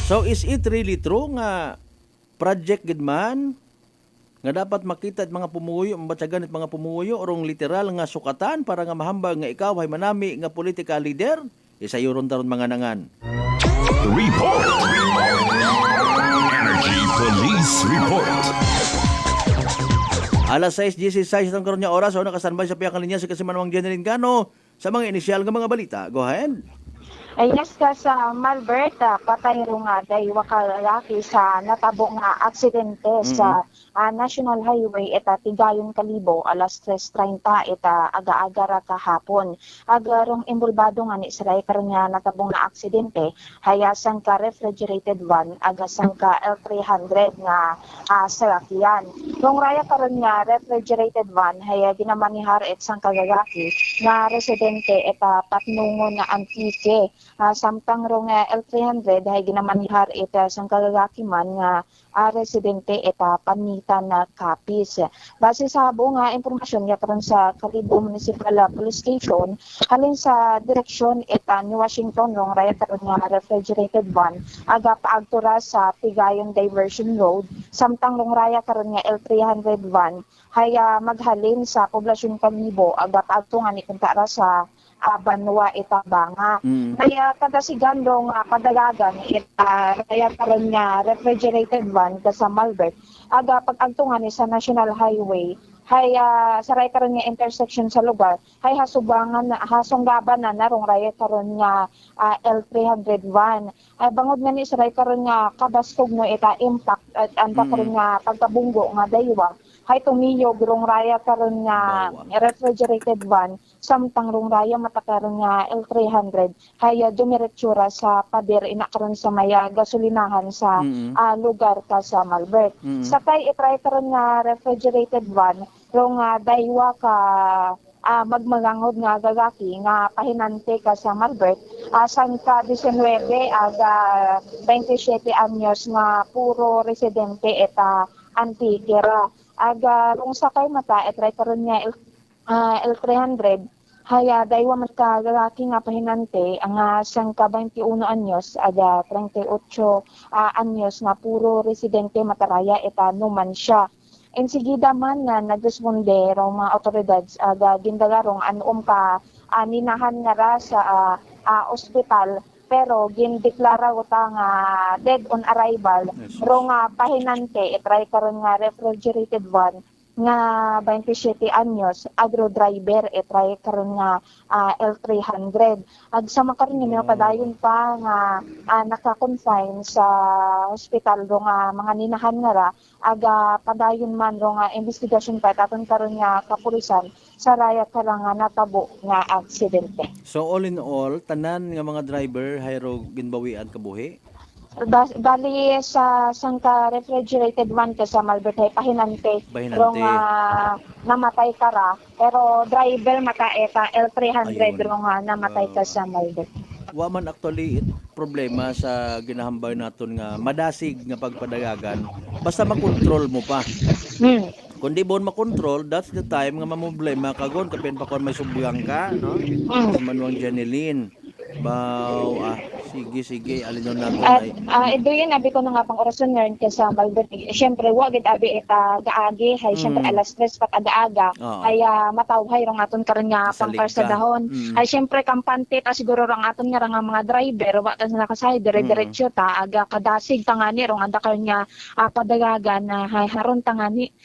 So is it really true nga project gid man nga dapat makita at mga pumuyo, mabatsagan at mga pumuyo orong literal nga sukatan para nga mahambag nga ikaw ay manami nga political leader? Isayuron taron mga nangan. Report. Energy Police Report. Alas 6:16 itong karon nga oras o nakastanbay sa piyakang linya si Kasimanawang Jeneline Cano sa mga inisyal nga mga balita. Go ahead. Yes ka sa Malberta, patay ro nga daywa ka lalaki sa natabo nga aksidente sa National Highway eta Tigayon Kalibo alas 3:30 eta aga-aga ra kahapon. Agarong imbulbado nga ni Israel karon nga natabong nga aksidente hayasan ka refrigerated van agasan ka L300 nga sakyan. Kung raya karon nga refrigerated van haya ginamanihar et sang kalalaki nga residente eta patnungon nga Antique. Samtang rong L300 ay ginamanihar ita sang kalalaki man nga residente eta panitan na kapis. Base sa buong nga impormasyon nga karon sa Kalibo Municipal Police Station halin sa direksyon eta ni Washington rong raya karon nga refrigerated van aga paagtura sa Tigayon Diversion Road samtang rong raya karon nga L300 van haya maghalin sa poblasyon Kalibo aga paagtungan ni kuntara sa Banwa Itabanga. Kaya kada sigandong padalagan kaya karon nga refrigerated van sa Malbert aga pag-agtungan sa National Highway haya saray karon nga intersection sa lugar hay hasunggaban na narong raya karon nga L300 van ay bangod nga ni saray karon nga kabastog no eta impact at anta karon nga pagkabunggo nga daywa hay tumiyo rong raya karon nga refrigerated van samtang rong raya matakaron nga L300 haya dumiretsura sa pader ina karon sa maya gasolinahan sa lugar ka sa Malbert. Sakay itry karon nga refrigerated van rong daywa ka magmagangod nga gagaki nga pahinante ka sa Malbert asan ka 19 aga 27 anyos nga puro residente eta Antiquera. Aga rong sakay mata etry karon nga L300 haya daywa man ka lalaki nga pahinante ang sang ka 21 anyos aga 38 anyos nga puro residente Mataraya eta numan siya. Ensigida man na nagresponde rong mga otoridad aga gindalarong anom ka ninahan nga ra sa ospital pero gindeklara uta nga dead on arrival rong pahinante itry karon nga refrigerated van nga 27 anyos agro driver itry karon nga L300 ag sama karon nga padayon pa nga naka-confine sa hospital rong mga ninahan nga ra aga padayon man rong investigasyon pa taton karon nga kapulisan sa raya karang nga natabo nga aksidente. So all in all tanan nga mga driver hayro ginbawian kabuhi. Bali sa sangka refrigerated one ka sa Malbert ay pahinante. Pahinante. Rong namatay ka ra. Pero driver maka eta L300 Ayun. rong namatay ka sa Malbert. Wa man actually problema sa ginahambay naton nga madasig nga pagpadagagan basta makontrol mo pa. Kung di bon makontrol, that's the time nga mamoblema kagon kapin pa kon may subyang ka, no? Manuang Janeline. Sige, alin yun natin ay. Ito yun, abi ko na nga pang orason ngayon ka sa Malbert. Siyempre, wagid abi ita gaagi, hay siyempre alas 3 pat aga-aga, ay matawhay rong aton karon nga pang karsadahon. Ay siyempre kampante ta siguro rong aton nga mga driver, wa ta na nakasay dire-diretso ta aga kadasig tangani rong anda karon nga padagagan na haron tangani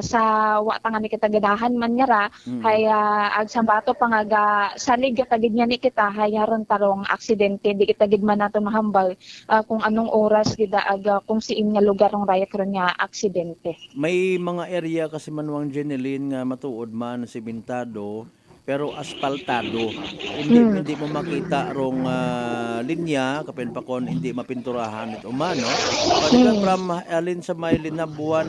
sa wa tangani kita gadahan man nga ra, hay ag sambato pangaga salig tagid nya ni kita hay haron tarong aksidente di kita gid man nato mahambal kung anong oras gid aga kung siin nga lugar ng raya karon nga aksidente. May mga area kasi manuang Jeneline nga matuod man simentado pero aspaltado. Hindi mo makita rong linya kapin pa kon hindi mapinturahan ito man, no? Pagka from alin sa may Linabuan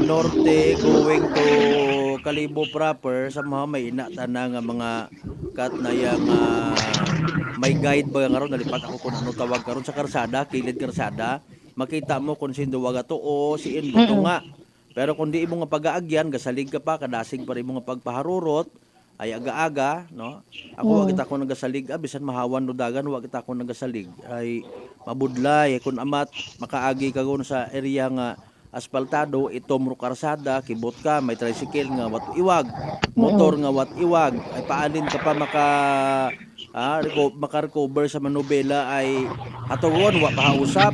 Norte going to Kalibo proper sa mga may inatana nga mga katnayang may guide ba karon nalipat ako kung ano tawag karon sa karsada, kilid karsada, makita mo kung sindo waga to o siin buto nga. Pero kung di mo nga pag-aagyan, gasalig ka pa, kadasig pa rin mo nga pagpaharurot, ay aga-aga, no? Ako wag kita ko nagasalig, bisan mahawan no dagan, wag kita ko nagasalig, ay mabudlay, kung amat makaagi ka sa area nga aspaltado, itom ro karsada, kibot ka, may tricycle nga wat iwag, motor nga wat iwag, ay paalin ka pa maka-recover sa manobela ay hatugon, wa pahausap.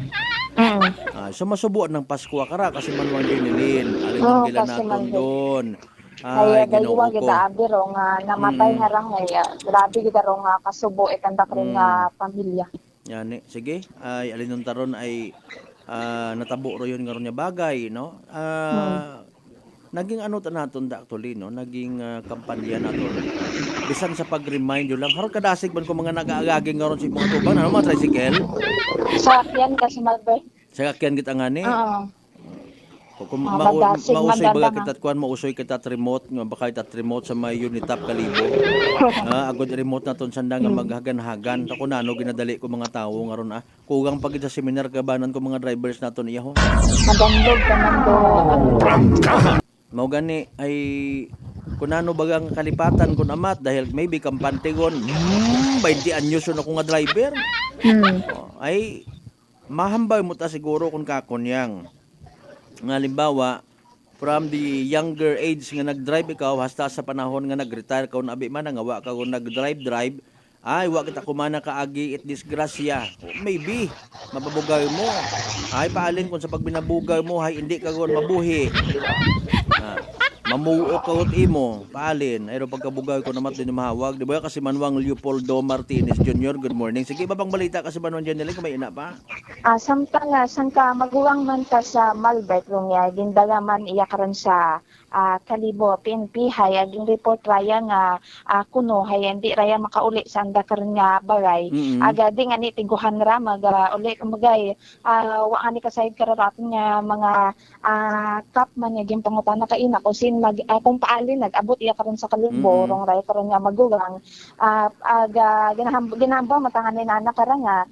So masubuan ng Pasko kara kasi manuang Jeneline, alin ang kila naton doon. Ay daywa kita abi ro nga namatay nga rang ay grabe kita ro nga kasubo itanda karon nga pamilya. Yani, sige, ay alin nun taron ay natabo ro yun nga ron nga bagay, no? Naging ano ta naton da actually, no? Naging kampanya naton. Bisan sa pag-remind yo lang, haron kadasig man ko mga nag-aagaging nga ron si mga tuban, ano mga tricycle? Sa akyan kasi Malbert. Sa akyan kita nga ni. Kung Badasig, mausoy baga maganda kita kuan mausoy kita remote nga baka kita remote sa may Unitap Kalibo. Agod remote naton sanda nga maghagan-hagan. Ako nano ginadali ko mga tawo nga ron kugang pagid sa seminar kabanan ko mga drivers naton iyaho. Magandog kanando. Mao gani ay kunano bagang kalipatan kun amat dahil maybe kampante gon 20 anyos na ako nga driver. Ay mahambay mo ta siguro kung kakonyang. Nga halimbawa, from the younger age nga nag-drive ikaw hasta sa panahon nga nag-retire ka abi man nga wa ka kung nag-drive ay wa kita kumana kaagi it disgrasya. Maybe mababugay mo. Ay paalin kung sa pagbinabugay mo hay hindi ka gon mabuhi. Mamuo ka ut imo, paalin. Ayro pagkabugay ko namat din mahawag. Di ba kasi Manuang Leopoldo Martinez Jr. Good morning. Sige, babang balita kasi Manuang Janeline kung may ina pa. Samtang sangka maguwang man ka sa Malbert rumya gindaga man iya karon sa Kalibo PNP hay aging report raya nga kuno hay hindi raya makauli sa anda karon nga baray. Aga di nga ni tiguhan ra uli kumagay wa ani kasayod karaton nga mga kap man nga gimpangutana kaina kung sin kung paalin nag-abot iya karon sa Kalibo rong raya karon nga maguwang aga ginahamba matangan ni nana karon nga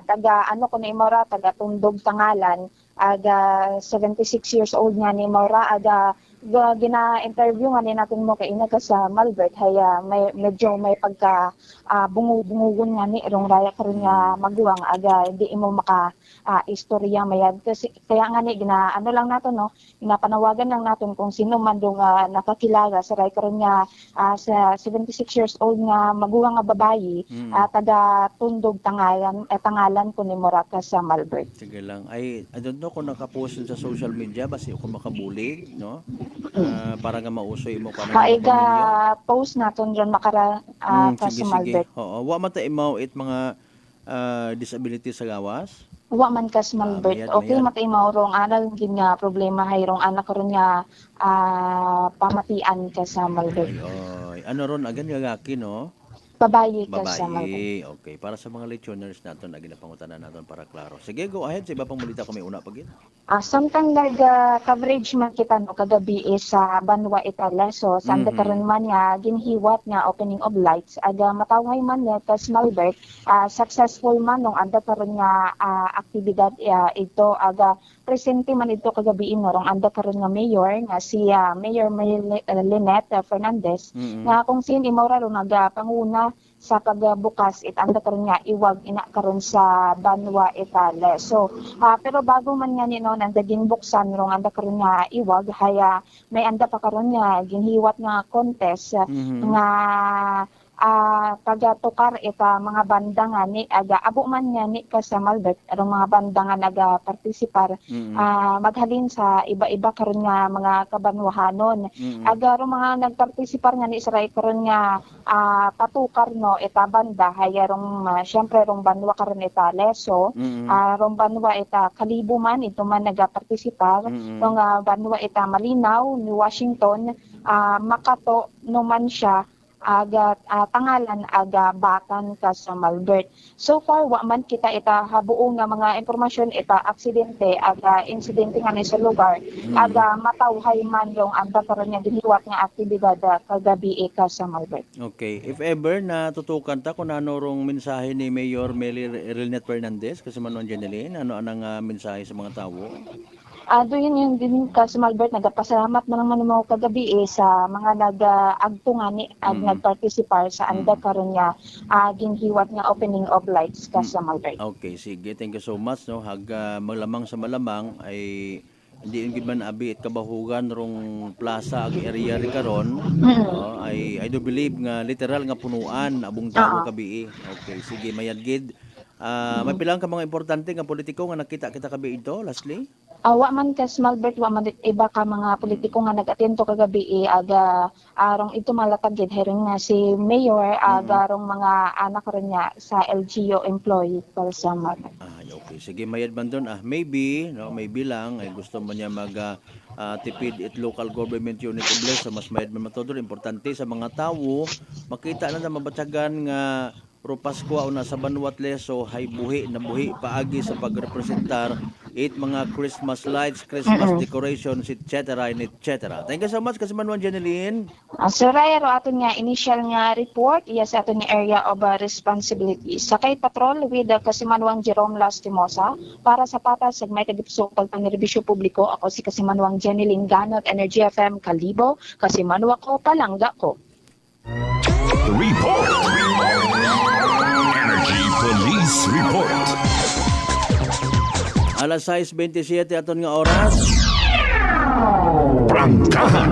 taga ano kuno imora taga Tundog Tangalan aga 76 years old nga ni Maura aga gina-interview nga ni natin mo kay ina ka sa Malbert haya medyo may pagka bungugon nga ni rong raya karon nga maguwang aga di imo maka istorya mayad kasi kaya nga ni gina ano lang nato no ginapanawagan lang naton kung sino man do nga nakakilala sa raya karon nga sa 76 years old nga maguwang nga babayi taga Tundog Tangalan ko ni Moraka sa Malbert. Sige lang ay I don't know kung nakapost sa social media basi ako makabuli no. Para nga mausoy mo kanang maiga post naton ron makara ka sa Malbert. Oo, wa man ta imaw it mga disability sa gawas. Wa man kas Malbert. Okay matay maurong aral gid nga problema hayrong anak ron nga pamatian ka sa Malbert. Ay, ano ron agan gagaki no? Babayi ka sa Malbert. Babae. Okay. Para sa mga listeners natin, lagi na pangutanan natin para klaro. Sige, go ahead. Sa iba pang balita kung may una pagin. Samtang nag-coverage man kita no kagabi sa Banwa Italia. So, saan karon man nga ginhiwat nga opening of lights. Aga matawhay man niya kas Malbert. Successful man nung anda karon nga aktibidad ito. Aga presente man ito kagabi no rong anda karon nga mayor nga si Mayor Lynette Fernandez. Nga kung sin imora ro nagapanguna sa pagbukas anda karon nga iwag ina karon sa Banwa Italia. So, pero bago man nga nino anda ginbuksan rong anda karon nga iwag haya may anda pa karon nga ginhiwat nga contest nga pagatukar ita mga banda nga ni aga abo man nga ni ka sa Malbert arong mga banda nga naga-participar maghalin sa iba-iba karon nga mga kabanwahanon aga rong mga nagpartisipar nga ni Israel karon nga patukar no ita banda haya rong syempre rong banwa karon ita Leso rong banwa ita Kalibo man ito man naga-partisipar rong banwa ita Malinaw ni Washington Makato no man siya aga tangalan aga Batan ka sa Malbert. So far wa man kita ita habuo nga mga impormasyon ita aksidente aga insidente nga ni sa lugar aga matawhay man yung anda karon nga giniwat nga aktibidad kagabi ka sa Malbert. Okay. If ever natutukan ta kung ano rong mensahe ni Mayor Lynette Fernandez kasi manon Jeneline, ano anang mensahe sa mga tawo? Doon yung din ka sa Malbert, nagpasalamat na naman mo kagabi sa mga nag-agtungan ni nag-participar sa anda karon nga ginhiwat nga opening of lights ka sa Malbert. Okay, sige. Thank you so much. No? Malamang sa malamang ay hindi yung man abi at kabahugan rong plaza ag area rin karon I do believe nga literal nga punuan abong tao kabi. Okay, sige mayadgid. May pilang ka mga importante nga politiko nga nakita kita kabi ito lastly? Wa man kas Malbert, wa man iba ka mga politiko nga nag-atento kagabi aga arong ito malatagid herong nga si Mayor aga rong mga anak ron niya sa LGU employee para sa Malbert. Okay, sige mayad man doon maybe lang ay gusto man niya mag tipid it local government unit obles so mas mayad man matodor importante sa mga tawo makita na mabatyagan nga pro Pasko una sa Banwat Leso hay buhi paagi sa pagrepresentar mga Christmas lights, Christmas decorations, etc. Thank you so much kasi Manuan Jeneline. So Raya ro aton nga initial nga report iya sa aton nga area of responsibility. Sakay patrol with Kasimanwang Jerome Lastimosa para sa patas sa may tagipsukol pangrerbisyo publiko ako si Kasimanwang Jeneline Ganot Energy FM Kalibo Kasimanwa ko palangga ko. Report. Energy Police Report. Alas 6:27 aton nga oras. Prangkahan.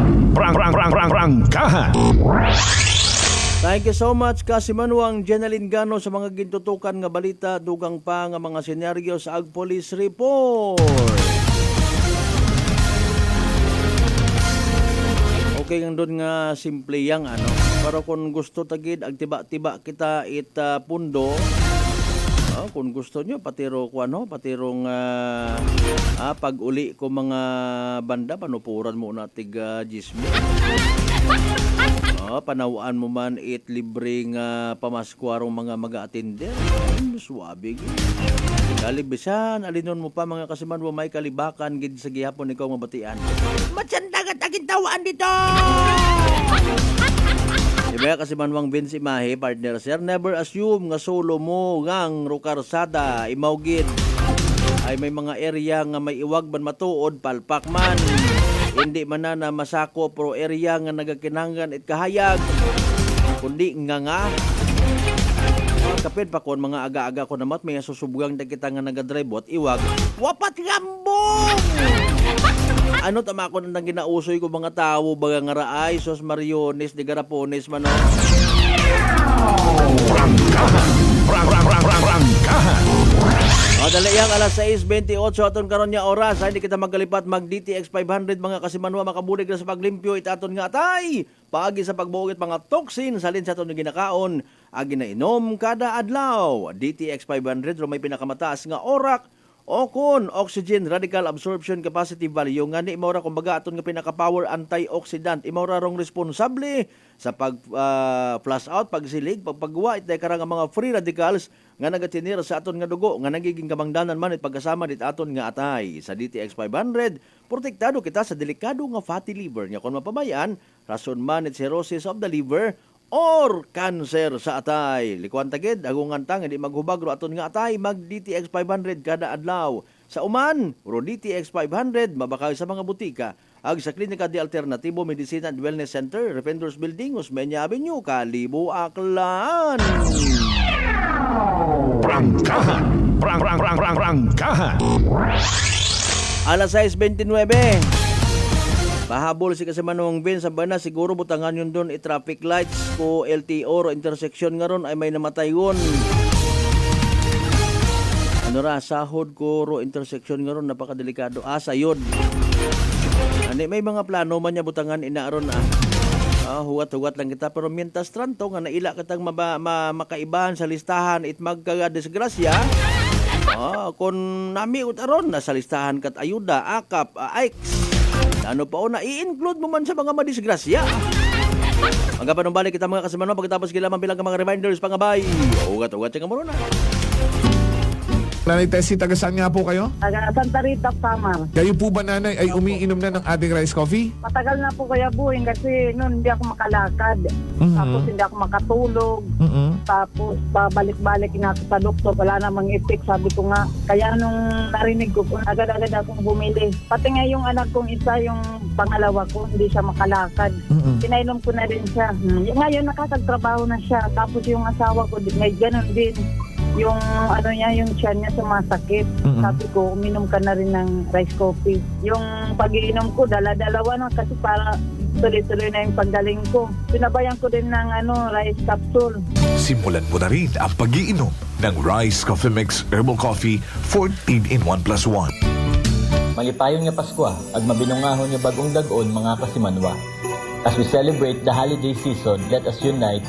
Thank you so much Kasimanwang Jeneline Gano sa mga gintutukan nga balita dugang pa nga mga senaryo sa Ag Police Report. Okay ang doon nga simple yang pero kung gusto tagid ag tiba-tiba kita pundo kung gusto nyo patirong pag-uli ko mga banda panupuran mo na tiga gismi panawaan mo man libreng pamaskuarong mga mag-attender suwabe kalibisan alinon mo pa mga kasiman mo may kalibakan gid sa gihapon ikaw mabatian matsandagat agin tawaan dito. Diba kasi manwang Vince Imahe, partner sir, never assume nga solo mo ngang rukarsada, imawgid. Ay may mga area nga may iwag ban matuod, palpak man. Hindi man na masako pro area nga nagakinanggan at kahayag. Kundi nga. Kapit pa kon mga aga-aga ko namat may susubugang kita nga nagadrive at iwag. Wapat gambong! Ano tama ko nang ginausoy ko mga tao baga nga raay sos Mariones de Garapones man dali yang alas 6:28 aton karon nya oras hindi kita magkalipat mag DTX 500 mga kasimanwa makabulig na sa paglimpyo itaton nga atay paagi sa pagbuugit mga toxin salin sa aton ginakaon agi na inom kada adlaw DTX 500 ro may pinakamataas nga orak o kun oxygen radical absorption capacity value nga ni maura kumbaga aton nga pinaka-power antioxidant imaura rong responsable sa pag flush out, pagsilig, pagpagwa itay karang mga free radicals nga nagatinira sa aton nga dugo nga nagiging kamangdanan man it pagkasama dit aton nga atay. Sa DTX 500 protektado kita sa delikado nga fatty liver nga kon mapamayan rason man it cirrhosis of the liver or cancer sa atay. Likuan tagid agungan tang hindi maghubag ro aton nga atay mag DTX 500 kada adlaw. Sa uman, ro DTX 500 mabakay sa mga butika ag sa Klinika de Alternativo Medicina and Wellness Center, Defenders Building, Osmeña Avenue, Kalibo, Aklan. Prangkahan. Prangkahan. Alas 6:29. Pahabol si Kasimanong Ben sa bana siguro butangan yun doon i-traffic lights ko LTO o intersection nga ron ay may namatayon. Ano ra sahod ko ro intersection nga ron napakadelikado. Sayod. Ani may mga plano man niya butangan inaaron huwat-huwat lang kita pero mientras tanto nga naila katang makaibahan sa listahan it magkagadisgrasya. Kung nami utaron na sa listahan kat ayuda, akap, AIX. Ano pa o na i-include mo man sa mga madisgrasya. Magkapanumbalik kita mga Kasimano pagkatapos kailangan bilang mga reminders pangabay. Ugat-ugat siya ka muna. Nanay Tessie, taga saan nga po kayo? Taga Santa Rita, Samar. Kayo po ba, nanay, ay umiinom na ng ating rice coffee? Matagal na po kaya buhin kasi noon hindi ako makalakad. Tapos hindi ako makatulog. Tapos pabalik-balik na ako sa doktor. Wala namang effect. Sabi ko nga, kaya nung narinig ko, agad-agad akong bumili. Pati nga yung anak kong isa, yung pangalawa ko, hindi siya makalakad. Pinainom ko na rin siya. Ngayon nakakagtrabaho na siya. Tapos yung asawa ko, may ganun din. Yung yung tiyan niya sumasakit. Sabi ko, uminom ka na rin ng rice coffee. Yung pag-iinom ko, dala-dalawa na kasi para tuloy-tuloy na yung paggaling ko. Pinabayan ko din ng rice capsule. Simulan mo na rin ang pag-iinom ng Rice Coffee Mix Herbal Coffee 14 in 1 plus 1. Malipayon nga Pasko ag mabinungahon nga bagong dagon mga Kasimanwa. As we celebrate the holiday season, let us unite,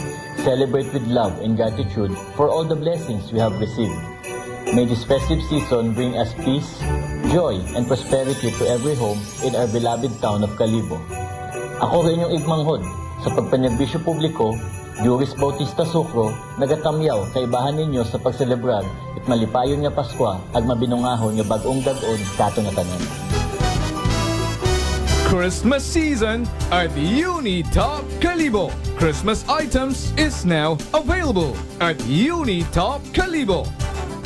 celebrate with love and gratitude for all the blessings we have received. May this festive season bring us peace, joy, and prosperity to every home in our beloved town of Kalibo. Ako rin yung igmanghod sa pagpanerbisyo publiko, Juris Bautista Sucro, nagatamyaw kaibahan ninyo sa pagselebrar at malipayon nga Pasko ag mabinungahon nga bagong dagon kato nga tanan. Christmas season at Unitop Kalibo. Christmas items is now available at Unitop Kalibo.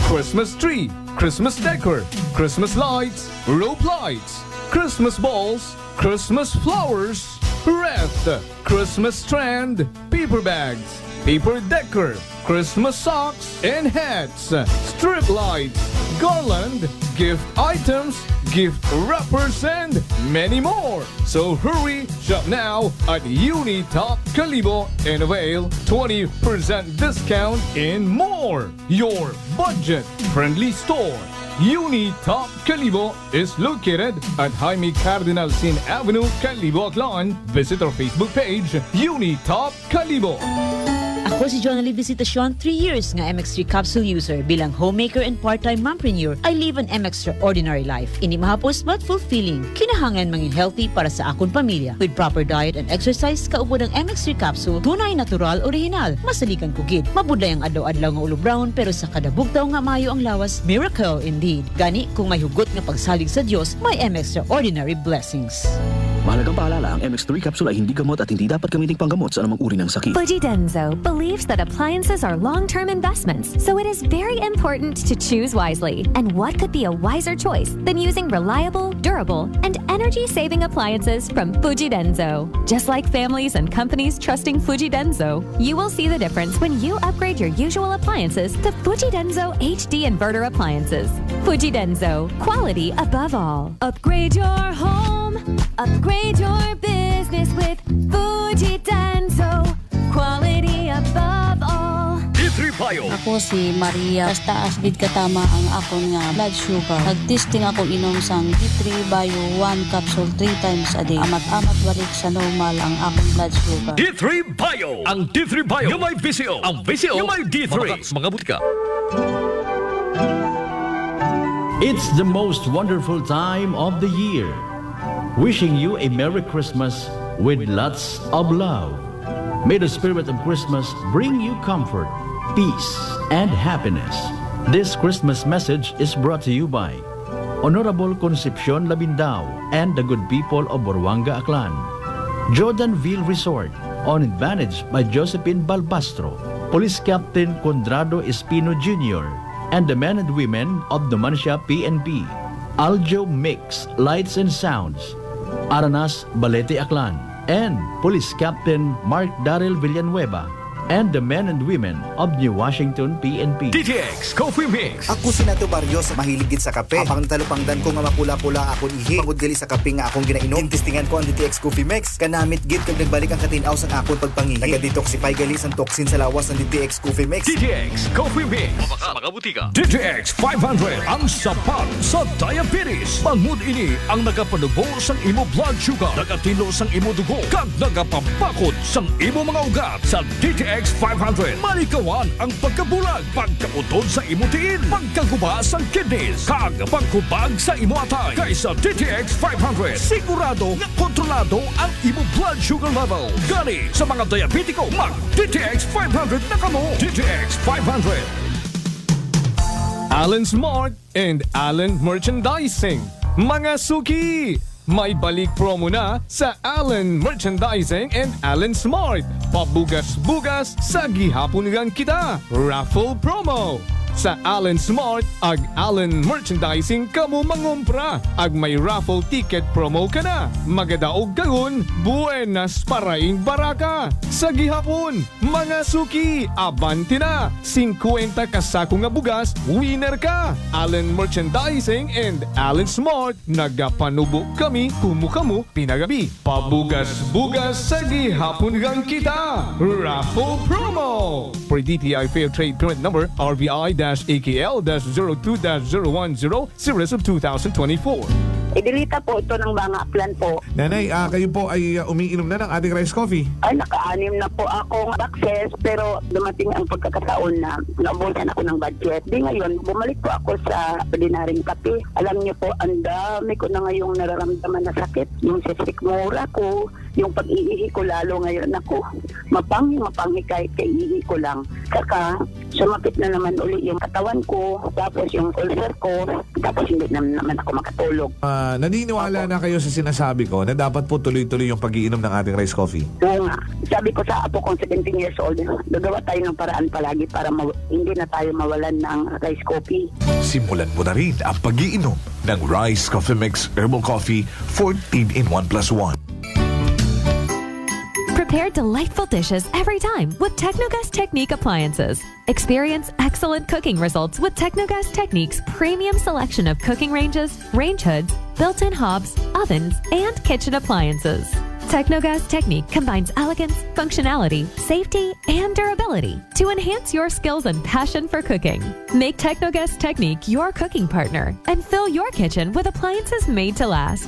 Christmas tree, Christmas decor, Christmas lights, rope lights, Christmas balls, Christmas flowers, wreath, Christmas strand, paper bags, paper decor, Christmas socks and hats, strip lights, garland, gift items, gift wrappers, and many more. So hurry, shop now at Unitop Kalibo and avail 20% discount and more. Your budget-friendly store. Unitop Kalibo is located at Jaime Cardinal Sin Avenue, Kalibo, Aklan. Visit our Facebook page, Unitop Kalibo. Ako si Jonalie Visitacion, 3 years nga MX3 capsule user. Bilang homemaker and part-time mompreneur, I live an extraordinary life. Ini mahapos but fulfilling. Kinahangan mangin healthy para sa akong pamilya. With proper diet and exercise, kaubo ng MX3 capsule, tunay, natural, original. Masalikan kugid. Mabuday ang adlaw-adlaw nga ulo brown, pero sa kada bugtaw nga mayo ang lawas, miracle indeed. Gani, kung may hugot nga pagsalig sa Dios, may extraordinary blessings. Mahalagang paalala, ang MX3 capsule ay hindi gamot at hindi dapat gamiting panggamot sa anumang uri ng sakit. Fujidenzo believes that appliances are long-term investments, so it is very important to choose wisely. And what could be a wiser choice than using reliable, durable, and energy-saving appliances from Fujidenzo? Just like families and companies trusting Fujidenzo, you will see the difference when you upgrade your usual appliances to Fujidenzo HD inverter appliances. Fujidenzo, quality above all. Upgrade your home, upgrade your business with Fujidenzo, quality above all. D3 Bio. Ako si Maria. Taas gid katama ang akon nga blood sugar. Nagtesting ako inom sang D3 Bio 1 capsule 3 times a day. Amat-amat balik sa normal ang akong blood sugar. D3 Bio. Ang D3 Bio yung may VCO. Ang VCO yung may D3. Mga butika. It's the most wonderful time of the year. Wishing you a Merry Christmas with lots of love. May the spirit of Christmas bring you comfort, peace, and happiness. This Christmas message is brought to you by Honorable Concepcion Labindao and the good people of Boruanga, Aklan. Jordanville Resort, on advantage by Josephine Balbastro, Police Captain Condrado Espino Jr., and the men and women of the Mansha PNP. Aljo Mix Lights and Sounds, Aranas Balete Aklan, and Police Captain Mark Darrell Villanueva, and the men and women of New Washington PNP. DTX Coffee Mix. Ako si Nato Barrios, mahiligid sa kape. Apang talupangdan ko nga mapula-pula akong ihi. Pagod gali sa kape nga akong ginainom. Tintistingan ko ang DTX Coffee Mix. Kanamit gid kag nagbalik ang katinaw sa akong pagpangihi. Naga-detoxify gali sang toxin sa lawas ng DTX Coffee Mix. DTX Coffee Mix. Mga butika. DTX 500 ang sapat sa diabetes. Bangod ini ang nagapanubo sang imo blood sugar, nagatilo sang imo dugo, kag nagapapakot sang imo mga ugat. Sa DTX 500, malikawan ang pagkabulag, pagkaputod sa imo tiil, pagkaguba sa kidneys, kag pagkubag sa imo atay. Kaysa DTX 500, sigurado nga kontrolado ang imo blood sugar level. Gani sa mga diabetiko, mag DTX 500 na kamo. DTX 500. Allen Smart and Allen Merchandising. Mga suki! May balik promo na sa Allen Merchandising and Allen Smart. Pabugas-bugas sa gihapunan kita. Raffle promo. Sa Allen Smart, ag Allen Merchandising kamo mangumpra. Ag may raffle ticket promo ka na. Magadaog kagun, buenas paraing baraka. Sa gihapon, mga suki, abanti na. 50 kasako nga bugas, winner ka. Allen Merchandising and Allen Smart, nagapanubo kami kumukamu pinagabi. Pabugas-bugas sa gihapon gang kita. Raffle promo. For DTI Fair Trade Permit Number RBI-AKL-02-010 Series of 2024. Idilita po ito ng mga plan po. Nanay, kayo po ay umiinom na ng ating rice coffee. Ay, naka-anim na po akong access pero dumating ang pagkakataon na naubusan ako ng budget. Di ngayon, bumalik po ako sa ordinaryong kape. Alam niyo po, ang dami ko na ngayong nararamdaman na sakit. Yung sisikmura ko, yung pag-iihi ko lalo ngayon ako. Mapanghi kahit kaiihi ko lang. Saka, sumapit na naman uli yung katawan ko, tapos yung ulcer ko, tapos hindi naman ako makatulog. Naniniwala na kayo sa sinasabi ko na dapat po tuloy-tuloy yung pag-iinom ng ating rice coffee? Oo nga. Sabi ko sa apo kong 17 years old, gagawa tayo ng paraan palagi para hindi na tayo mawalan ng rice coffee. Simulan mo na rin ang pag-iinom ng Rice Coffee Mix Herbal Coffee 14 in 1+1. Prepare delightful dishes every time with Technogas Technique appliances. Experience excellent cooking results with Technogas Technique's premium selection of cooking ranges, range hoods, built-in hobs, ovens, and kitchen appliances. Technogas Technique combines elegance, functionality, safety, and durability to enhance your skills and passion for cooking. Make Technogas Technique your cooking partner and fill your kitchen with appliances made to last.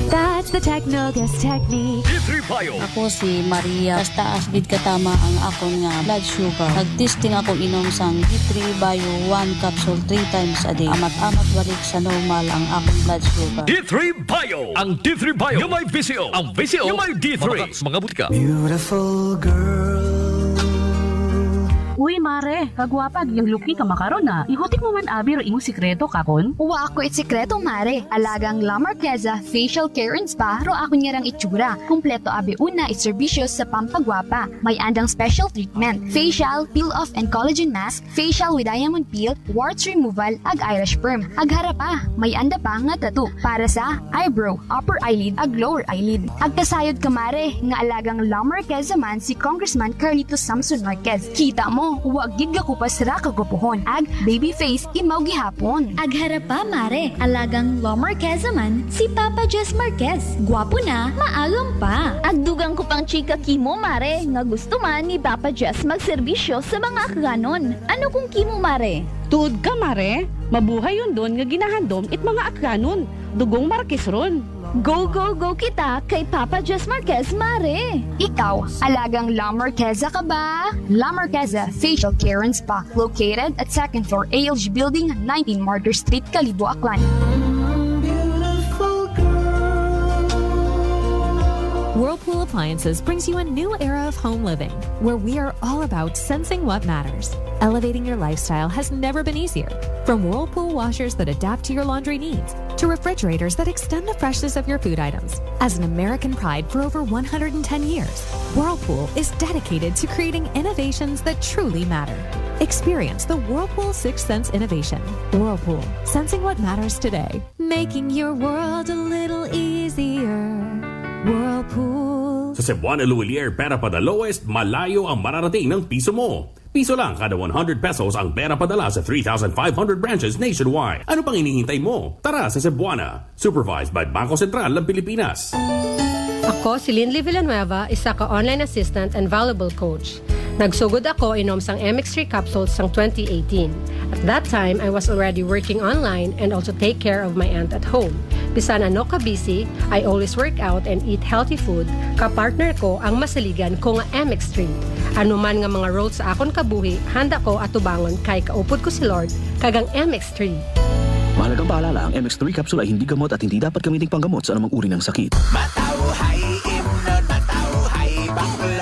That's the Technogas Technique. D3 Bio. Ako si Maria. Taas gid katama ang akon nga blood sugar. Nagtesting ako inom sang D3 Bio 1 capsule 3 times a day. Amat-amat balik sa normal ang akong blood sugar. D3 Bio. Ang D3 Bio yung may VCO. Ang VCO yung may D3. Mga butika. Beautiful girl. Uy, mare, kagwapag yung luki ka makaron na. Ihutik mo man abi ro imong sikreto kakon. Uwa ako it sikreto, mare. Alagang La Marqueza Facial Care and Spa ro ako niyarang itsura. Kumpleto abi una it serbisyo sa pampagwapa. May andang special treatment. Facial, peel-off and collagen mask, facial with diamond peel, warts removal, ag eyelash perm. Ag harapa, may anda pa nga tattoo para sa eyebrow, upper eyelid, ag lower eyelid. Ag kasayod ka, mare, nga alagang La Marqueza man si Congressman Carlito Samson Marquez. Kita mo, huwag gid ka kupas ra kagupuhon. Ag baby face imaw gihapon. Ag harapa, mare, alagang La Marqueza man si Papa Jess Marquez. Gwapo na, maagam pa. Ag dugang ko pang chika kimo, mare, nga gusto man ni Papa Jess magserbisyo sa mga akganon. Ano kung kimo, mare? Tuod ka, mare. Mabuhay yun doon nga ginahandom it mga akganon. Dugong Marquez ron. Go, go, go kita kay Papa Jess Marquez, mare. Ikaw, alagang La Marqueza ka ba? La Marqueza Facial Care and Spa, located at 2nd floor ALG Building, 19 Martyr Street, Calibo, Aklan. Whirlpool Appliances brings you a new era of home living, where we are all about sensing what matters. Elevating your lifestyle has never been easier. From Whirlpool washers that adapt to your laundry needs, to refrigerators that extend the freshness of your food items. As an American pride for over 110 years, Whirlpool is dedicated to creating innovations that truly matter. Experience the Whirlpool Sixth Sense innovation. Whirlpool, sensing what matters today. Making your world a little easier. Whirlpool. Sa Cebuana Luwilier, pera pa the lowest, malayo ang mararating ng piso mo. Piso lang kada 100 pesos ang pera padala sa 3,500 branches nationwide. Ano pang hinihintay mo? Tara sa Cebuana. Supervised by Bangko Sentral ng Pilipinas. Ako si Linley Villanueva, isa ka online assistant and valuable coach. Nagsugod ako inom sang MX3 capsules sang 2018. At that time, I was already working online and also take care of my aunt at home. Bisan ano ka busy, I always work out and eat healthy food. Kapartner ko ang masaligan ko nga MX3. Ano man nga mga roles sa akon kabuhi, handa ko atubangon kay kaupod ko si Lord kagang MX3. Mahalagang paalala, ang MX3 capsule ay hindi gamot at hindi dapat gamitin panggamot sa anumang uri ng sakit.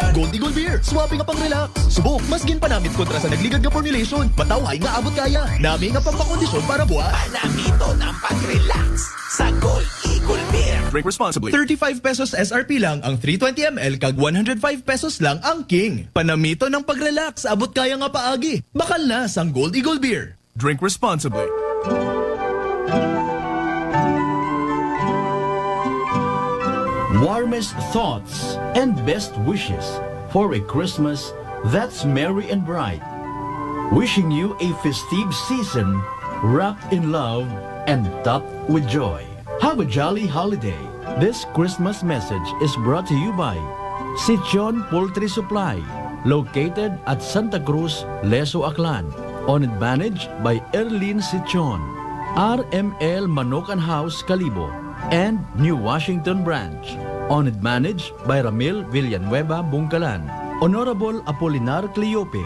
Gold Eagle Beer, swabe nga pang relax. Subok, mas ginpanamit kontra sa nagligad nga formulation. Matawhay nga abot kaya. Nami nga pagpakondisyon para buhat. Panamito ng pag-relax sa Gold Eagle Beer. Drink responsibly. 35 pesos SRP lang ang 320 ml kag 105 pesos lang ang King. Panamito ng pag-relax, abot kaya nga paagi. Bakal na sang Gold Eagle Beer. Drink responsibly. Warmest thoughts and best wishes for a Christmas that's merry and bright. Wishing you a festive season wrapped in love and topped with joy. Have a jolly holiday. This Christmas message is brought to you by Sichon Poultry Supply, located at Santa Cruz, Leso, Aklan. Owned managed by Erlene Sichon. RML Manokan House, Calibo, and New Washington Branch. Owned managed by Ramil Villanueva, Bungkalan. Honorable Apolinar Cleope,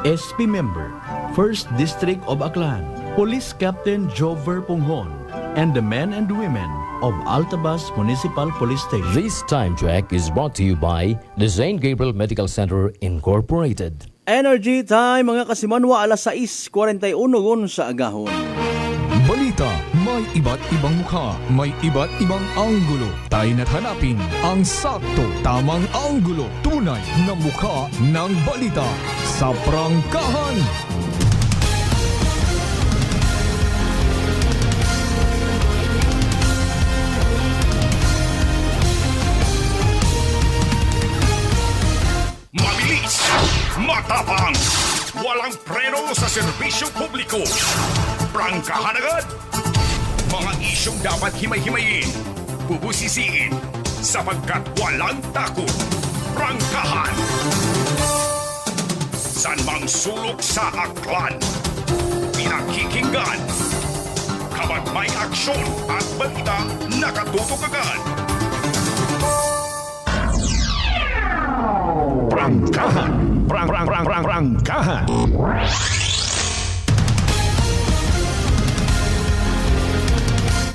SP Member, 1st District of Aklan. Police Captain Jover Punghon, and the men and women of Altabas Municipal Police Station. This time check is brought to you by the St. Gabriel Medical Center Incorporated. Energy time mga kasimanwa, alas 6:41 gun sa agahon. Balita, may iba't ibang mukha, may iba't ibang anggulo. Tayo na't hanapin ang sakto, tamang anggulo, tunay na mukha ng balita sa prangkahan. Mabilis, matapang, walang preno sa serbisyo publiko. Prangkahan agad! Mga isyong dapat himay-himayin, bubusisiin, sapagkat walang takot. Prangkahan! San mang sulok sa aklan, pinakikinggan. Kapag may aksyon at balita, nakatutok agad. Prangkahan! Prangkahan!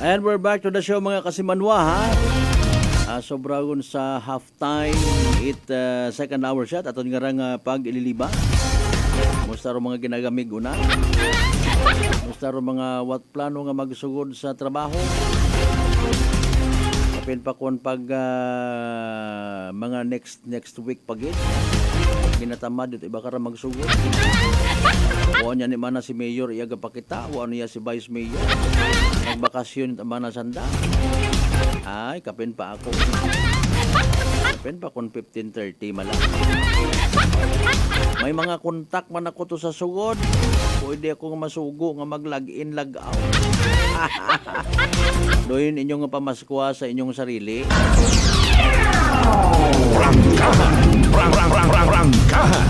And we're back to the show mga kasimanwa ha. Sobragon sa halftime, second hour shot aton nga rang pag-ililiba. Musta ro mga ginagamig una. Musta ro mga what plano nga magsugod sa trabaho. Kapin pa kon pag mga next week pagid. Ginatamad dito iba ka ra magsugod. Wa nya ni mana si mayor iyaga pakita, wa niya si vice mayor. Nagbakasyon tama na sanda. Ay, kapin pa ako. Kapin pa kung 15:30 malang. May mga kontak man ako to sa sugod. Pwede ako nga masugo nga mag-log-in, log-out. Doon inyong pamaskwa sa inyong sarili. Prangkahan! Prangkahan!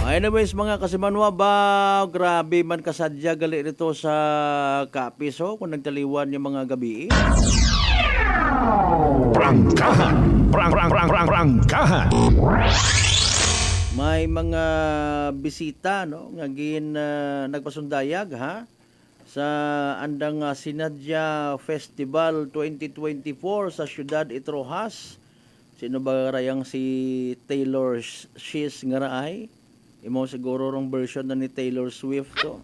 Ay, Anyways, mga kasimanwa ba, grabe man kasadya gali rito sa Kapiso kung nagtaliwan yung mga gabi. Prangkahan. Prangkahan. May mga bisita, no, ngagin nagpasundayag ha sa andang Sinadya Festival 2024 sa Ciudad Itrojas. Sino ba rayang si Taylor Swift nga raay? Imo siguro rong version na ni Taylor Swift to.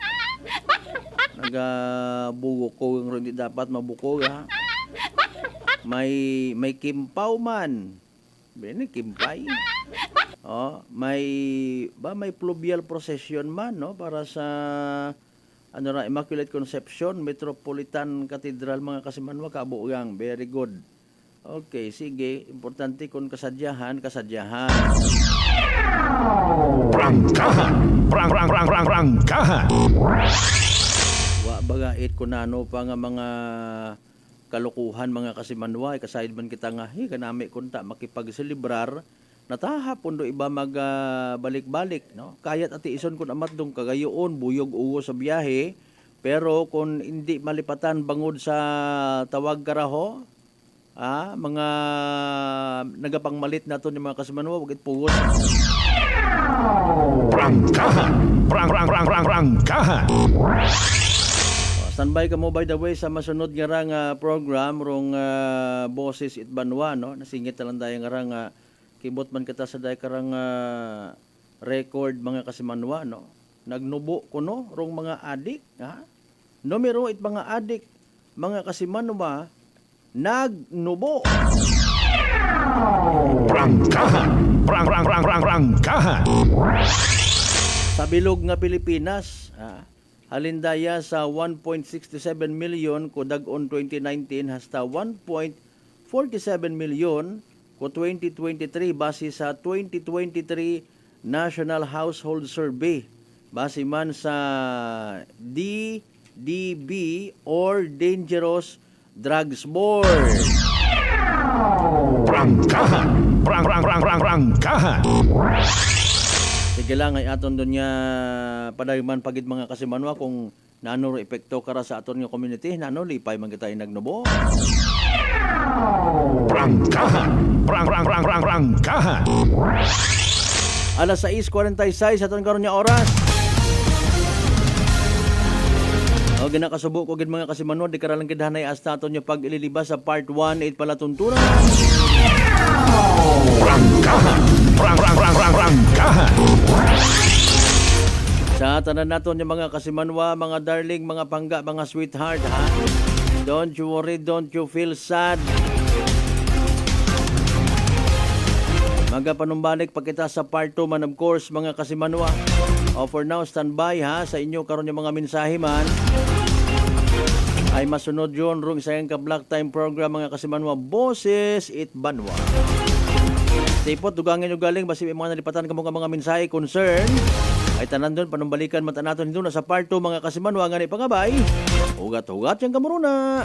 Nagabugok ko yung hindi dapat mabukog ha. May kimpaw man. Bini kimpay. Oh, may pluvial procession man no para sa Immaculate Conception Metropolitan Cathedral mga kasimanwa kabuugang. Very good. Okay, sige. Importante kung kasadyahan. Prangkahan. Prangkahan. Wa bagait ko nano pa nga mga kalukuhan mga kasimanwa. Kasayad man kita nga, kanami kunta makipagselebrar. Natahapon do iba balik-balik. No? Kayat ati ison kung amat dong kagayoon, buyog uwo sa biyahe. Pero kung hindi malipatan bangod sa tawag karaho, mga nagapangmalit na to ni mga kasimanwa, wag itpugos. Prangkahan. Prangkahan. Standby ka mo by the way sa masunod nga rang program rong Boses Itbanwa no. Nasingit na lang tayo nga rang kibot man kita sa day karang record mga kasimanwa no. Nagnubo ko no rong mga adik ha. Numero it mga adik mga kasimanwa nagnubo. Prangkahan. Prangkahan. Sa bilog nga Pilipinas, halindaya sa 1.67 million ko dag-on 2019 hasta 1.47 million ko 2023 base sa 2023 National Household Survey base man sa DDB or Dangerous Drugs Board. Prangkahan. Prangkahan. Sige lang ay aton doon niya padayman pagid mga kasimanwa kung nano epekto kara sa aton nga community nano lipay man kita nagnubo. Prangkahan. Prangkahan. Alas 6:46 aton karon nga oras. O ginakasubo ko gid mga kasimanwa di karalang gid hanay hasta aton nya pag-ililibas sa part 1 8 palatuntunan. Prangkahan. Prangkahan. Sa tanan naton yung mga kasimanwa, mga darling, mga pangga, mga sweetheart, ha? Don't you worry, don't you feel sad. Magapanumbalik pa kita sa part 2 man of course, mga kasimanwa. O for now, standby ha, sa inyo karon yung mga mensahe man. Ay masunod yun, rung isang ka-Black Time program, mga kasimanwa, Boses Itbanwa. Tipot, dugangin nyo galing, basi may mga nalipatan ka mga mensahe, concern, ay tanan doon, panumbalikan mata natin doon sa part 2 mga kasimanwa, nga ni pangabay, hugat-hugat yung kamuruna.